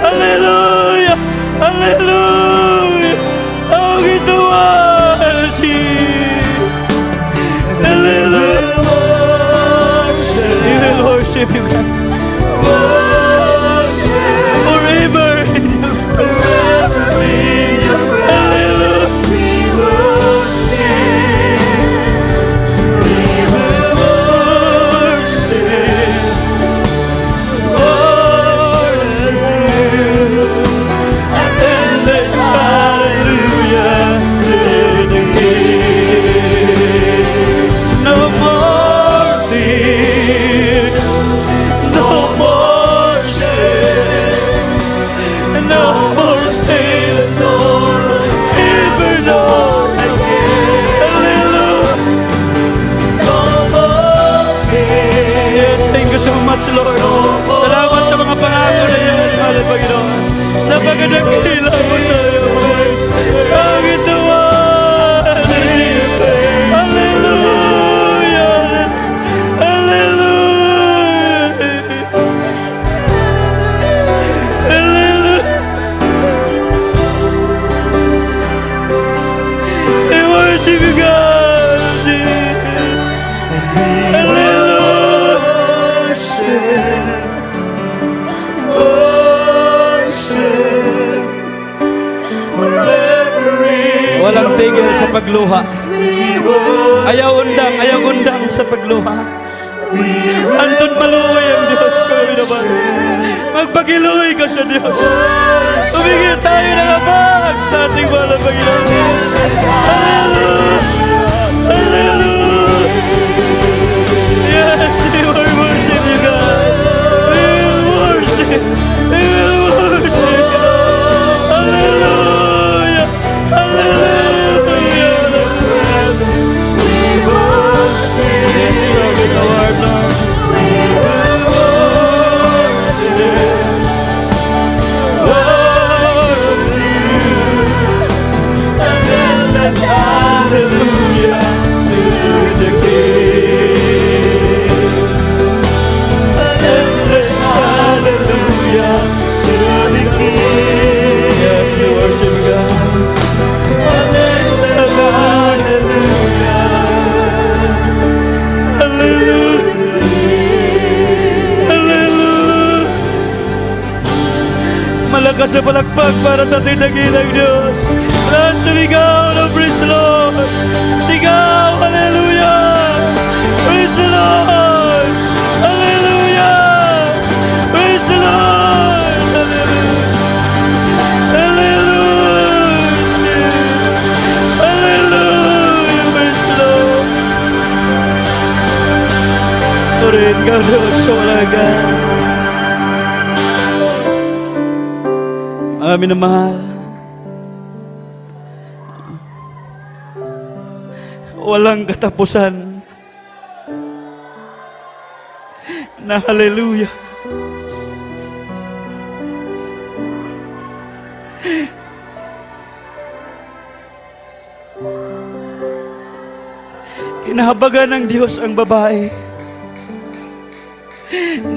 Hallelujah. Hallelujah. Ang ito Hallelujah. We will worship you, God. Forever. Hallelujah. we will sing. We will Worship you. Endless hallelujah to the King. No more tears, God. Hallelujah. Worship wherever it Walang tigil sa pagluha. we will. Ayaw undang sa pagluha. Antun maluhay ang Diyos, kami naman. Magpagiluhay ka sa Diyos. Tumigil tayo ng abag sa ating mahal na Panginoon. Hallelujah! Hallelujah! Yes, we will worship you, God. We will worship. We will worship you. Hallelujah! Hallelujah! Yes, Lord, with our heart, Lord. Hallelujah to the King. Endless hallelujah to the King. Yes, we worship God. Endless hallelujah. Hallelujah. Hallelujah. Malakas na palakpak para sa ating dakilang Diyos. Lahat sumigaw ng praise the Lord. Sigaw, hallelujah. Praise the Lord. Hallelujah. Praise the Lord. Hallelujah. Hallelujah. Hallelujah. Praise the Lord. Turin ka Diyos sa walagan. Amin na mahal. Walang katapusan na hallelujah. Kinahabagan ng Diyos ang babae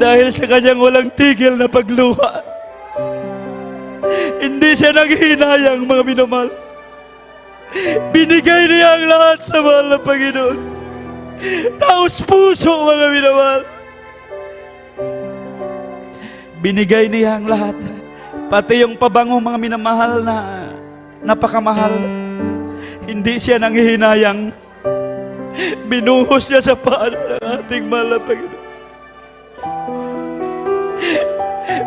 dahil sa kanyang walang tigil na pagluha. Hindi siya nanghihinayang, mga minamahal. Binigay niya ang lahat sa mahal na Panginoon. Taos puso, mga minamahal. Binigay niya ang lahat. Pati yung pabango, mga minamahal, na napakamahal. Hindi siya nanghihinayang. Binuhos niya sa paan ng ating mahal na Panginoon.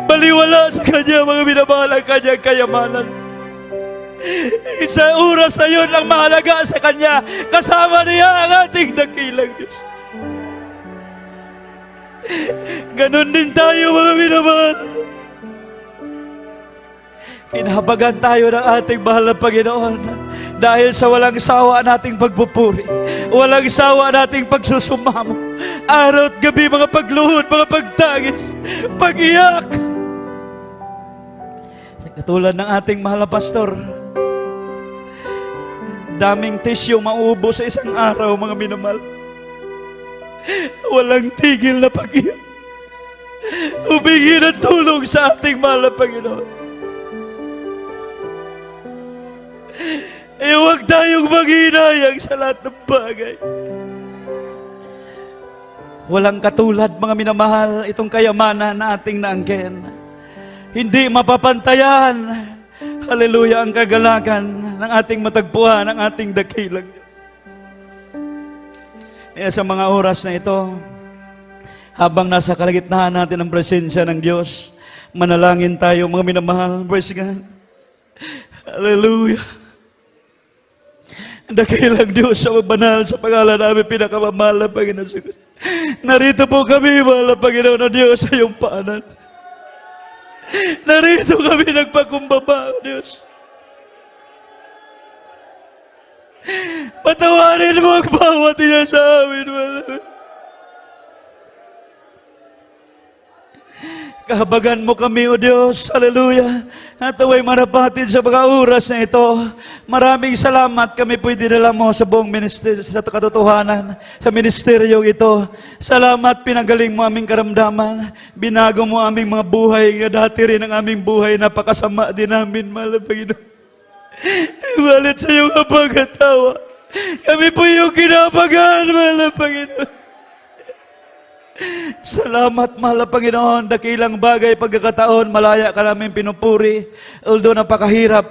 Baliwala sa kanya, mga minamahal, ang kanyang kayamanan. Sa oras na yun ang mahalaga sa kanya, kasama niya ang ating dakilang Diyos. Ganon din tayo, mga minamahal. Kinahabagan tayo ng ating mahal na Panginoon dahil sa walang sawa nating pagpupuri, walang sawa nating pagsusumamo, araw at gabi, mga pagluhod, mga pagtagis, pag-iyak. Katulad ng ating mahal na pastor, daming tisyo mauubo sa isang araw, mga minamahal. Walang tigil na pag-iyak. Humingi ng tulong sa ating mahal na Panginoon. Huwag tayong maghinayang sa lahat ng bagay. Walang katulad, mga minamahal, itong kayamanan na ating naangkin. Hindi mapapantayan, hallelujah, ang kagalakan ng ating matagpuan, ng ating dakilang. Kaya sa mga oras na ito, habang nasa kalagitnaan natin ang presensya ng Diyos, manalangin tayo, mga minamahal. Praise God. Hallelujah. Dakilang Diyos sa banal, sa pangalan namin, pinakamamahal na Panginoon. Narito po kami, mahal na Panginoon na Diyos, sa iyong paanan. Narito kami nagpakumbaba, Diyos. Patawarin mo ang bawat iya sa amin, mahal na Panginoon. Kahabagan mo kami, O Diyos, hallelujah, at away marapatin sa mga oras na ito. Maraming salamat kami po'y dinala mo sa buong ministeryo, sa katotohanan, sa ministeryong ito. Salamat, pinagaling mo aming karamdaman, binago mo aming mga buhay, nga dati rin ang aming buhay, napakasama din namin, mahal na Panginoon. Iwalit sa iyong kapagatawa. Kami po yung kinapagan, mahal na Panginoon. Salamat, mahal na Panginoon. Dakilang bagay, pagkakataon, malaya ka namin pinupuri. Although napakahirap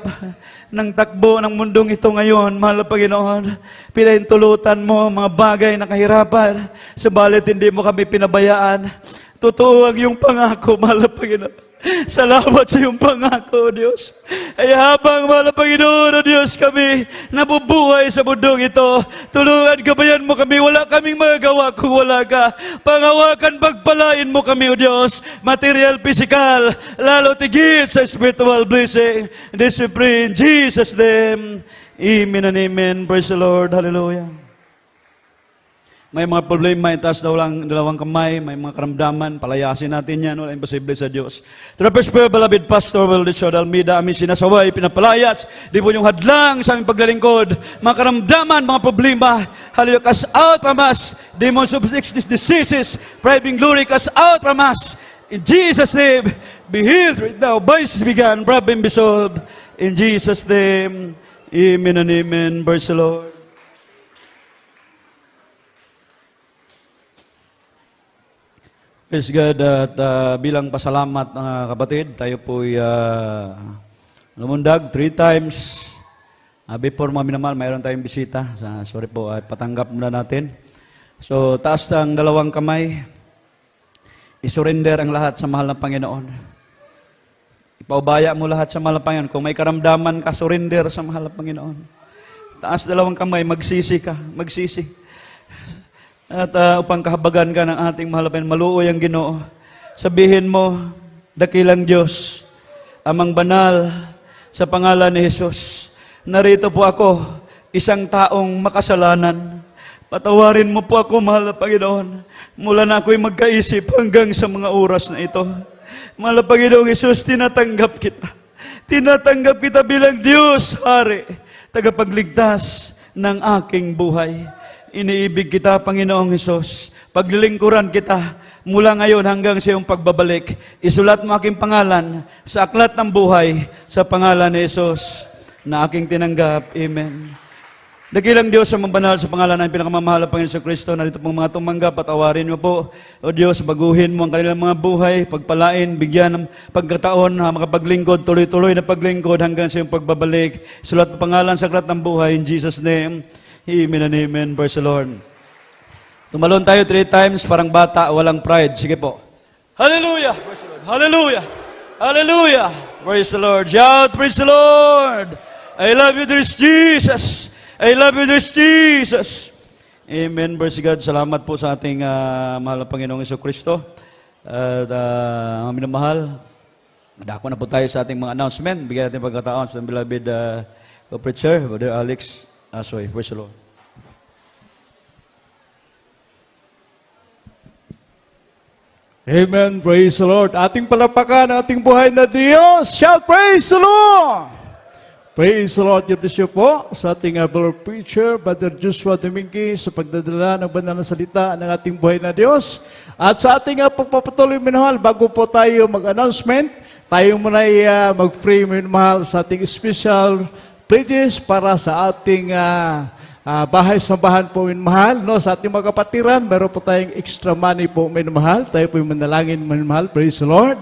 ng takbo ng mundong ito ngayon, mahal na Panginoon. Pinahintulutan mo mga bagay na kahirapan. Subalit hindi mo kami pinabayaan. Totoo ang iyong pangako, mahal na Panginoon. Salamat sa iyong pangako, O Diyos. Ay habang, mahal na Panginoon, O Diyos, kami nabubuhay sa mundong ito, tulungan, gabayan mo kami. Wala kaming magagawa kung wala ka. Pangawakan, pagpalain mo kami, O Diyos. Material, physical, lalo tigit sa spiritual blessing. This we pray in Jesus' name. Amen and amen. Praise the Lord. Hallelujah. May mga problema, itaas daw lang dalawang kamay, may mga karamdaman, palayasin natin yan, wala imposible sa Diyos. To the first prayer, beloved Pastor Will Richard Almeida, aming sinasaway, pinapalayas, di po yung hadlang sa aming paglalingkod, mga karamdaman, mga problema, hallelujah, cast out from us, demons of sickness, diseases, pride and glory, cast out from us, in Jesus' name, be healed right now, vices began, problem be solved, in Jesus' name, amen and amen, praise the Lord. Praise God, at bilang pasalamat mga kapatid, tayo po'y lumundag 3 times. Before mga minamahal, mayroon tayong bisita. Sorry po, patanggap muna natin. So, taas ang dalawang kamay. Isurrender ang lahat sa mahal ng Panginoon. Ipaubaya mo lahat sa mahal ng Panginoon. Kung may karamdaman ka, surrender sa mahal ng Panginoon. Taas dalawang kamay, magsisi ka, magsisi. At upang kahabagan ka ng ating mahal na Panginoon, maluoy ang Ginoo. Sabihin mo, dakilang Diyos, amang banal, sa pangalan ni Jesus, narito po ako, isang taong makasalanan. Patawarin mo po ako, mahal na Panginoon, mula na ako'y magkaisip hanggang sa mga oras na ito. Mahal na Panginoong Jesus, tinatanggap kita. Tinatanggap kita bilang Diyos, Hari, tagapagligtas ng aking buhay. Iniibig kita, Panginoong Hesus. Paglilingkuran kita mula ngayon hanggang sa iyong pagbabalik. Isulat mo aking pangalan sa aklat ng buhay sa pangalan ni Hesus na aking tinanggap. Amen. Dakilang Diyos sa mabanal sa pangalan ng pinakamamahal na Panginoon sa Kristo, narito pong mga tumanggap, patawarin mo po. O Diyos, baguhin mo ang kanilang mga buhay, pagpalain, bigyan ng pagkataon, makapaglingkod, tuloy-tuloy na paglingkod hanggang sa iyong pagbabalik. Isulat mo pangalan sa aklat ng buhay, in Jesus' name. Amen and amen. Praise the Lord. Tumalon tayo 3 times, parang bata, walang pride. Sige po. Hallelujah! Praise the Lord. Hallelujah! Hallelujah! Praise the Lord. Shout, praise the Lord! I love you, dear Jesus! I love you, dear Jesus! Amen. Praise God. Salamat po sa ating mahal na Panginoong Jesucristo. At mga minamahal, madako na po tayo sa ating mga announcement. Bigyan natin pagkataon sa beloved co-preacher, Brother Alex Asoy. Praise the Lord. Amen. Praise the Lord. Ating palapakan ang ating buhay na Diyos. Shout, praise the Lord! Praise the Lord. God bless you po sa ating beloved preacher, Brother Joshua Domingue, sa pagdadala ng banal na salita ng ating buhay na Diyos. At sa ating pagpapatuloy, minahal, bago po tayo mag-announcement, tayo muna mag-pray, minahal, sa ating special pledges para sa ating bahay-sambahan po, minamahal. No? Sa ating mga kapatiran, meron po tayong extra money po, minamahal. Tayo po yung manalangin, minamahal. Praise the Lord.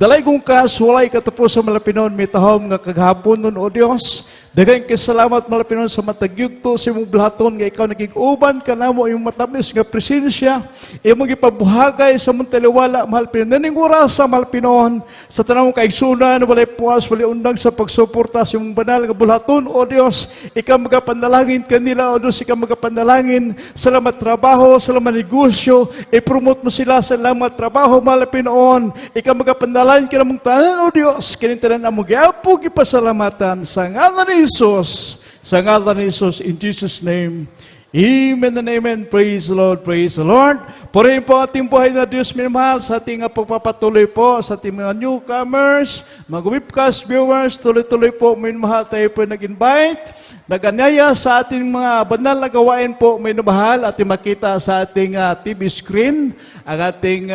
Dalay kong walay katapos sa malapinon, mitahom nga kaghapon nun, O Diyos. Daghang kasalamat malapinon sa matagyugto sa imong blahaton nga ikaw nagig-uban ka namo imong matamis nga presensya, imong ipabuhagay sa mong taliwala, mahal Pinon. Naning oras sa mahal Pinon, sa tanang kaigsunan, walay puwas, walay undang sa pagsuporta sa imong banal nga bulaton, O Diyos. Ikaw magapanalangin kanila, O Diyos, ikaw magapanalangin sa lamat trabaho, sa lamat negosyo, i-promote mo sila sa lamat trabaho, mahal Pinon. Ikaw magapanalangin ka namong tanan, O Diyos, kinintanan na mo giapo gipasalamatan sa ngalan ni Jesus, sa ngalan ni Jesus, in Jesus' name. Amen and amen. Praise the Lord, praise the Lord. Purihin po ating buhay na Diyos, minamahal, sa ating pagpapatuloy po, sa ating mga newcomers, mga webcast viewers, tuloy-tuloy po, minamahal, tayo po nag-invite, nag-anyaya sa ating mga banal na gawain po, minamahal, ating makita sa ating TV screen, ang ating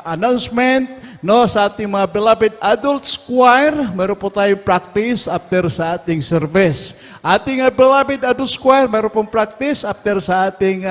announcement, no, sa ating mga beloved adults choir, meron po tayong practice after sa ating service. Ating beloved adults choir, meron pong practice after sa ating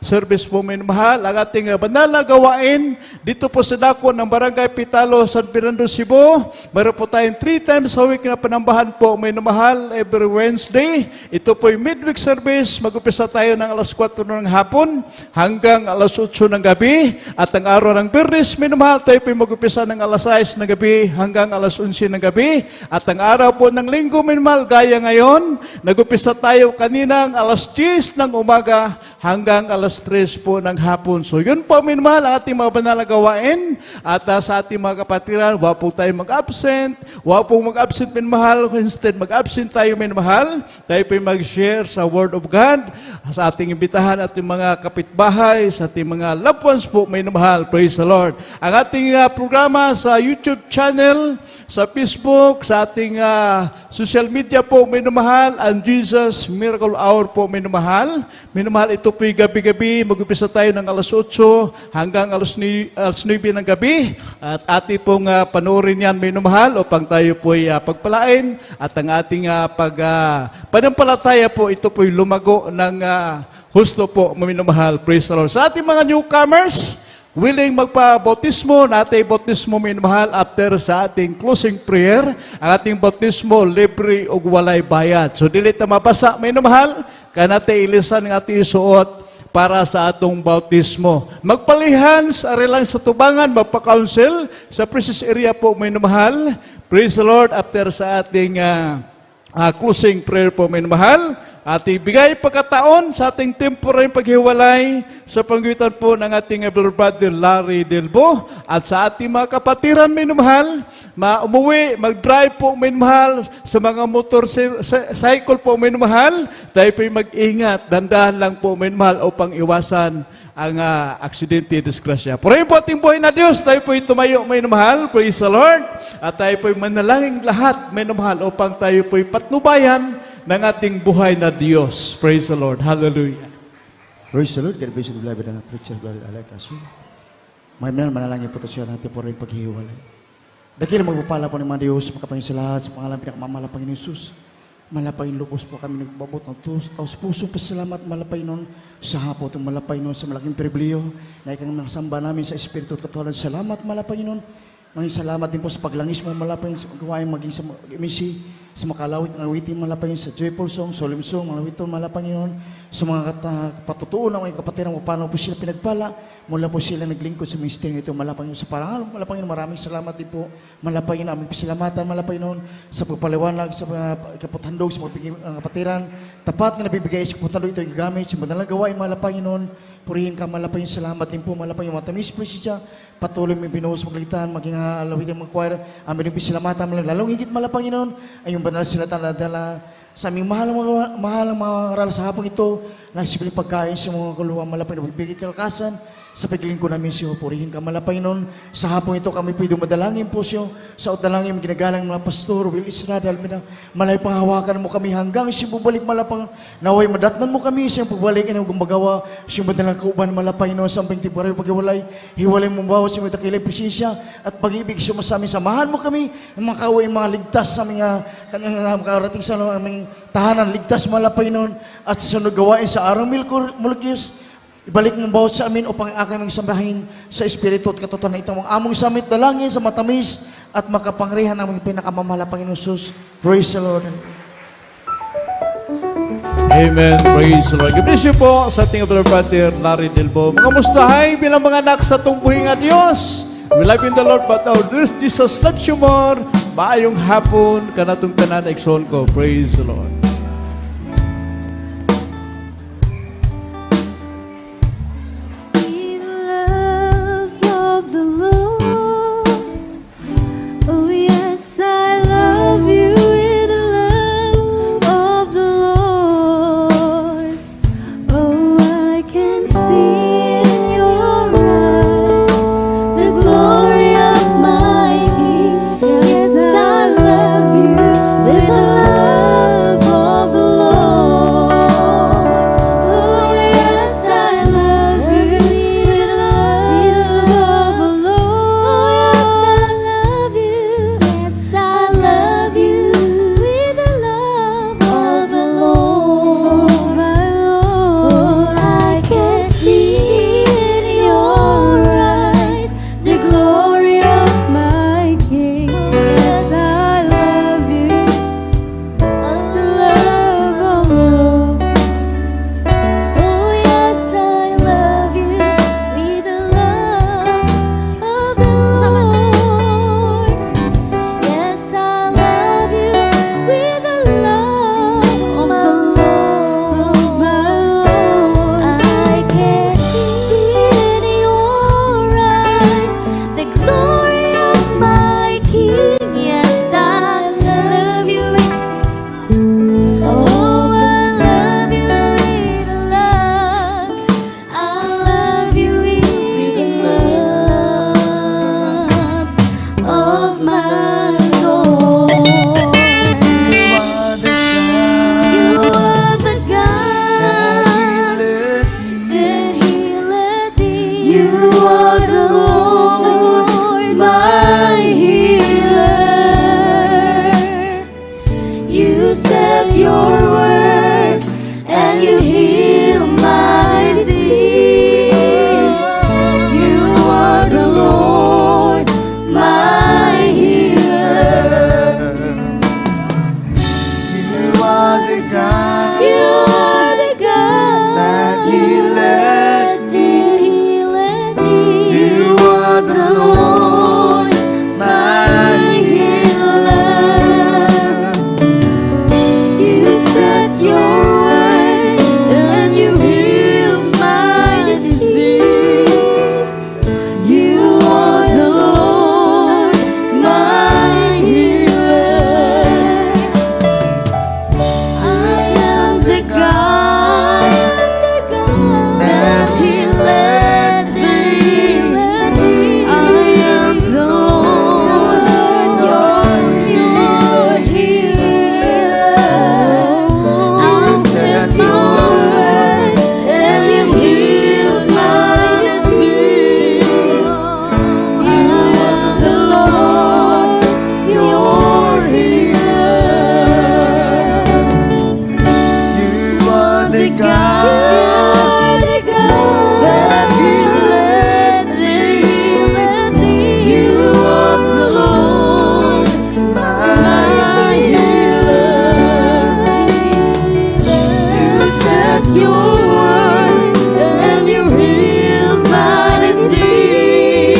service po, minamahal. Ang ating banal na gawain, dito po sa dako ng Barangay Pitalo, San Fernando, Cebu, meron po tayong 3 times a week na panambahan po, minamahal, every Wednesday. Ito po yung midweek service, mag-upisa tayo ng alas 4 ng hapon hanggang alas 8 ng gabi. At ang araw ng Biyernes, minamahal, tayo po mag-upisa ng alas 6 ng gabi hanggang alas 11 ng gabi. At ang araw po ng Linggo, minamahal, gaya ngayon, nag-upisa tayo kaninang alas 10 ng umaga hanggang alas 3 po ng hapon. So yun po, minamahal, ang ating mga banal na gawain. At sa ating mga kapatiran, wag po tayo mag-absent. Wag po mag-absent, minamahal. Instead, mag-absent tayo, minamahal. Tayo po mag-share sa Word of God, sa ating imbitahan at yung mga kapitbahay, sa ating mga loved ones po, minamahal. Praise the Lord. Ang ating programa sa YouTube channel, sa Facebook, sa ating social media po, minamahal, ang Jesus Miracle Hour po, minamahal. Minamahal, ito po yung gabi-gabi, mag-upisa tayo ng alas 8 hanggang alas 9 ng gabi. At ating pong panoorin yan, minamahal, upang tayo po ay pagpalain. At ang ating panampalataya po, ito po yung lumago ng husto po, minamahal. Praise the Lord. Sa ating mga newcomers, willing magpa-bautismo, natin bautismo, minamahal, after sa ating closing prayer, ang ating bautismo, libre o walay bayad. So, dili ta mabasa, minamahal, kanate ilisan ng ating isuot para sa atong bautismo. Magpalihan sa arilang sa tubangan, magpa-counsel sa precious area po, minamahal. Praise the Lord, after sa ating closing prayer po, minamahal. At ibigay pagkataon sa ating temporary paghiwalay sa panggitan po ng ating brother Larry Delbo at sa ating mga kapatiran, minamahal, umuwi, mag-drive po, minamahal, sa mga motorcycle po, minamahal, tayo po mag-ingat, dandahan lang po, minamahal, upang iwasan ang aksidente, disgrasya. Purihin po ating buhay na Diyos, tayo po tumayo, minamahal, praise the Lord, at tayo po manalangin lahat, minamahal, upang tayo po patnubayan ng ating buhay na Diyos. Praise the Lord. Hallelujah. Praise the Lord. God bless you, beloved and preacher, God alay kaso. May manalangin po ito siya natin po rin paghihiwalay. Dakil magpapala po ng mga Diyos, makapangin sa lahat, sa pangalan pinakamamala Panginoon Jesus. Malapay lubos po kami nagbabot ng taos puso pasalamat, malapay nun sa hapon, malapay nun sa malaking pribiliyo na ikang nasamba namin sa Espiritu at Katuhalan. Salamat, malapay nun. Manging salamat din po sa paglangis mo, malapay sa gawain maging sa emisi, sa makalawit ng awitin, malapay sa joyful song, solemn song, malawiton, malapay yun, sa mga patutuon ng mga kapatiran mo, paano po sila pinagpala, mula po sila naglingkod sa ministry ito, malapay yun sa parangal, malapay yun, maraming salamat din po, malapay yun, aming pasilamatan, malapay yun, sa pagpaliwanag, sa kapathandog, sa mga kapatiran, tapat nga nabibigay sa kapathandog ito, gagamit, sa madalang gawain, malapay yun, purihin ka, malapay yung salamat din po, malapay yung matamis po siya, patuloy may binuhos maglitan, maging alawit yung mga choir, amin yung pisilamatan, lalong higit malapay yun, ay yung banal sila dala sa aming mahal mga aral sa hapong ito, nagsipiling pagkain sa mga kuluwang malapay na bibigay kalakasan, sa paglingkod namin siyo, purihin ka malapay nun. Sa hapong ito kami pwede madalangin po siyo. Sa udalangin, ginagalang mga pastor, Will Israel, malay panghawakan mo kami hanggang siya bubalik malapang, naway madatnan mo kami siyang pagbalik na gumagawa, siyang madalang kauban malapay nun, sa amping temporary paghiwalay, hiwalay mong bawas siyang takilay presensya, at pag-ibig siyo masami, samahan mo kami, ang mga kaway, mga ligtas sa mga kanyang makarating sa aming tahanan, ligtas malapay nun, at sunod gawain sa araw Mulkius, ibalik mong bawat sa amin upang aking magsambahin sa Espiritu at katotohanan ito. Ang among samit dalangin sa matamis at makapangrihan ng aming pinakamamahal Panginoon Jesus. Praise the Lord. Amen. Praise the Lord. God bless you po sa ating brother Larry Delbo. Mga mustahay bilang mga anak sa tungkuhin nga Diyos. We love you in the Lord, but our this Jesus loves you more. Maayong hapon, kanatong tanan, ekson ko. Praise the Lord. Yes, I love you with the love God You are the God that He led me. He led me. You are the Lord, my healer. You sent your word and you healed my disease. You are the Lord, my healer. I am the God that He led me. I am the Lord, your healer. I sent my word and you healed my disease. You are the Lord, your healer. You are the God that He led me. You are the Lord, my healer. You sent your word and you healed my disease.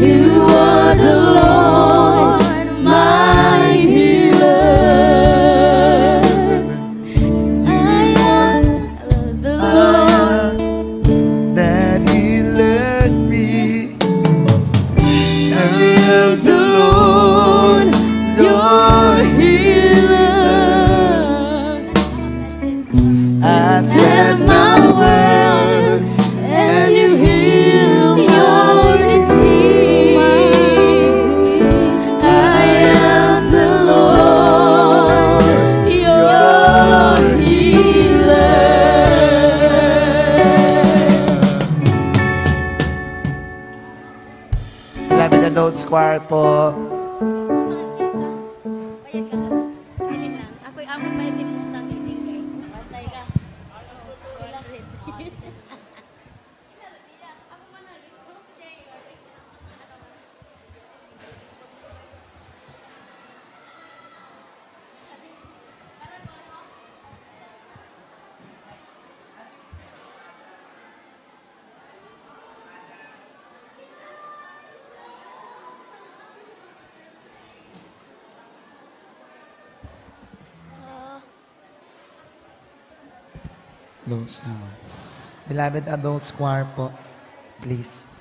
You are the Lord, my healer. I am the Lord. that He led me. I am the Lord, your healer. I Send said my word and you heal your disease. I am the Lord, your healer. Beloved Adults Choir po. Bayad ka na. Galing lang. Ako'y amon bayad si Puntang kay Jingay. Patay ka. Oo, 200. Ako man na. Low sound. Beloved Adults Choir po. Please.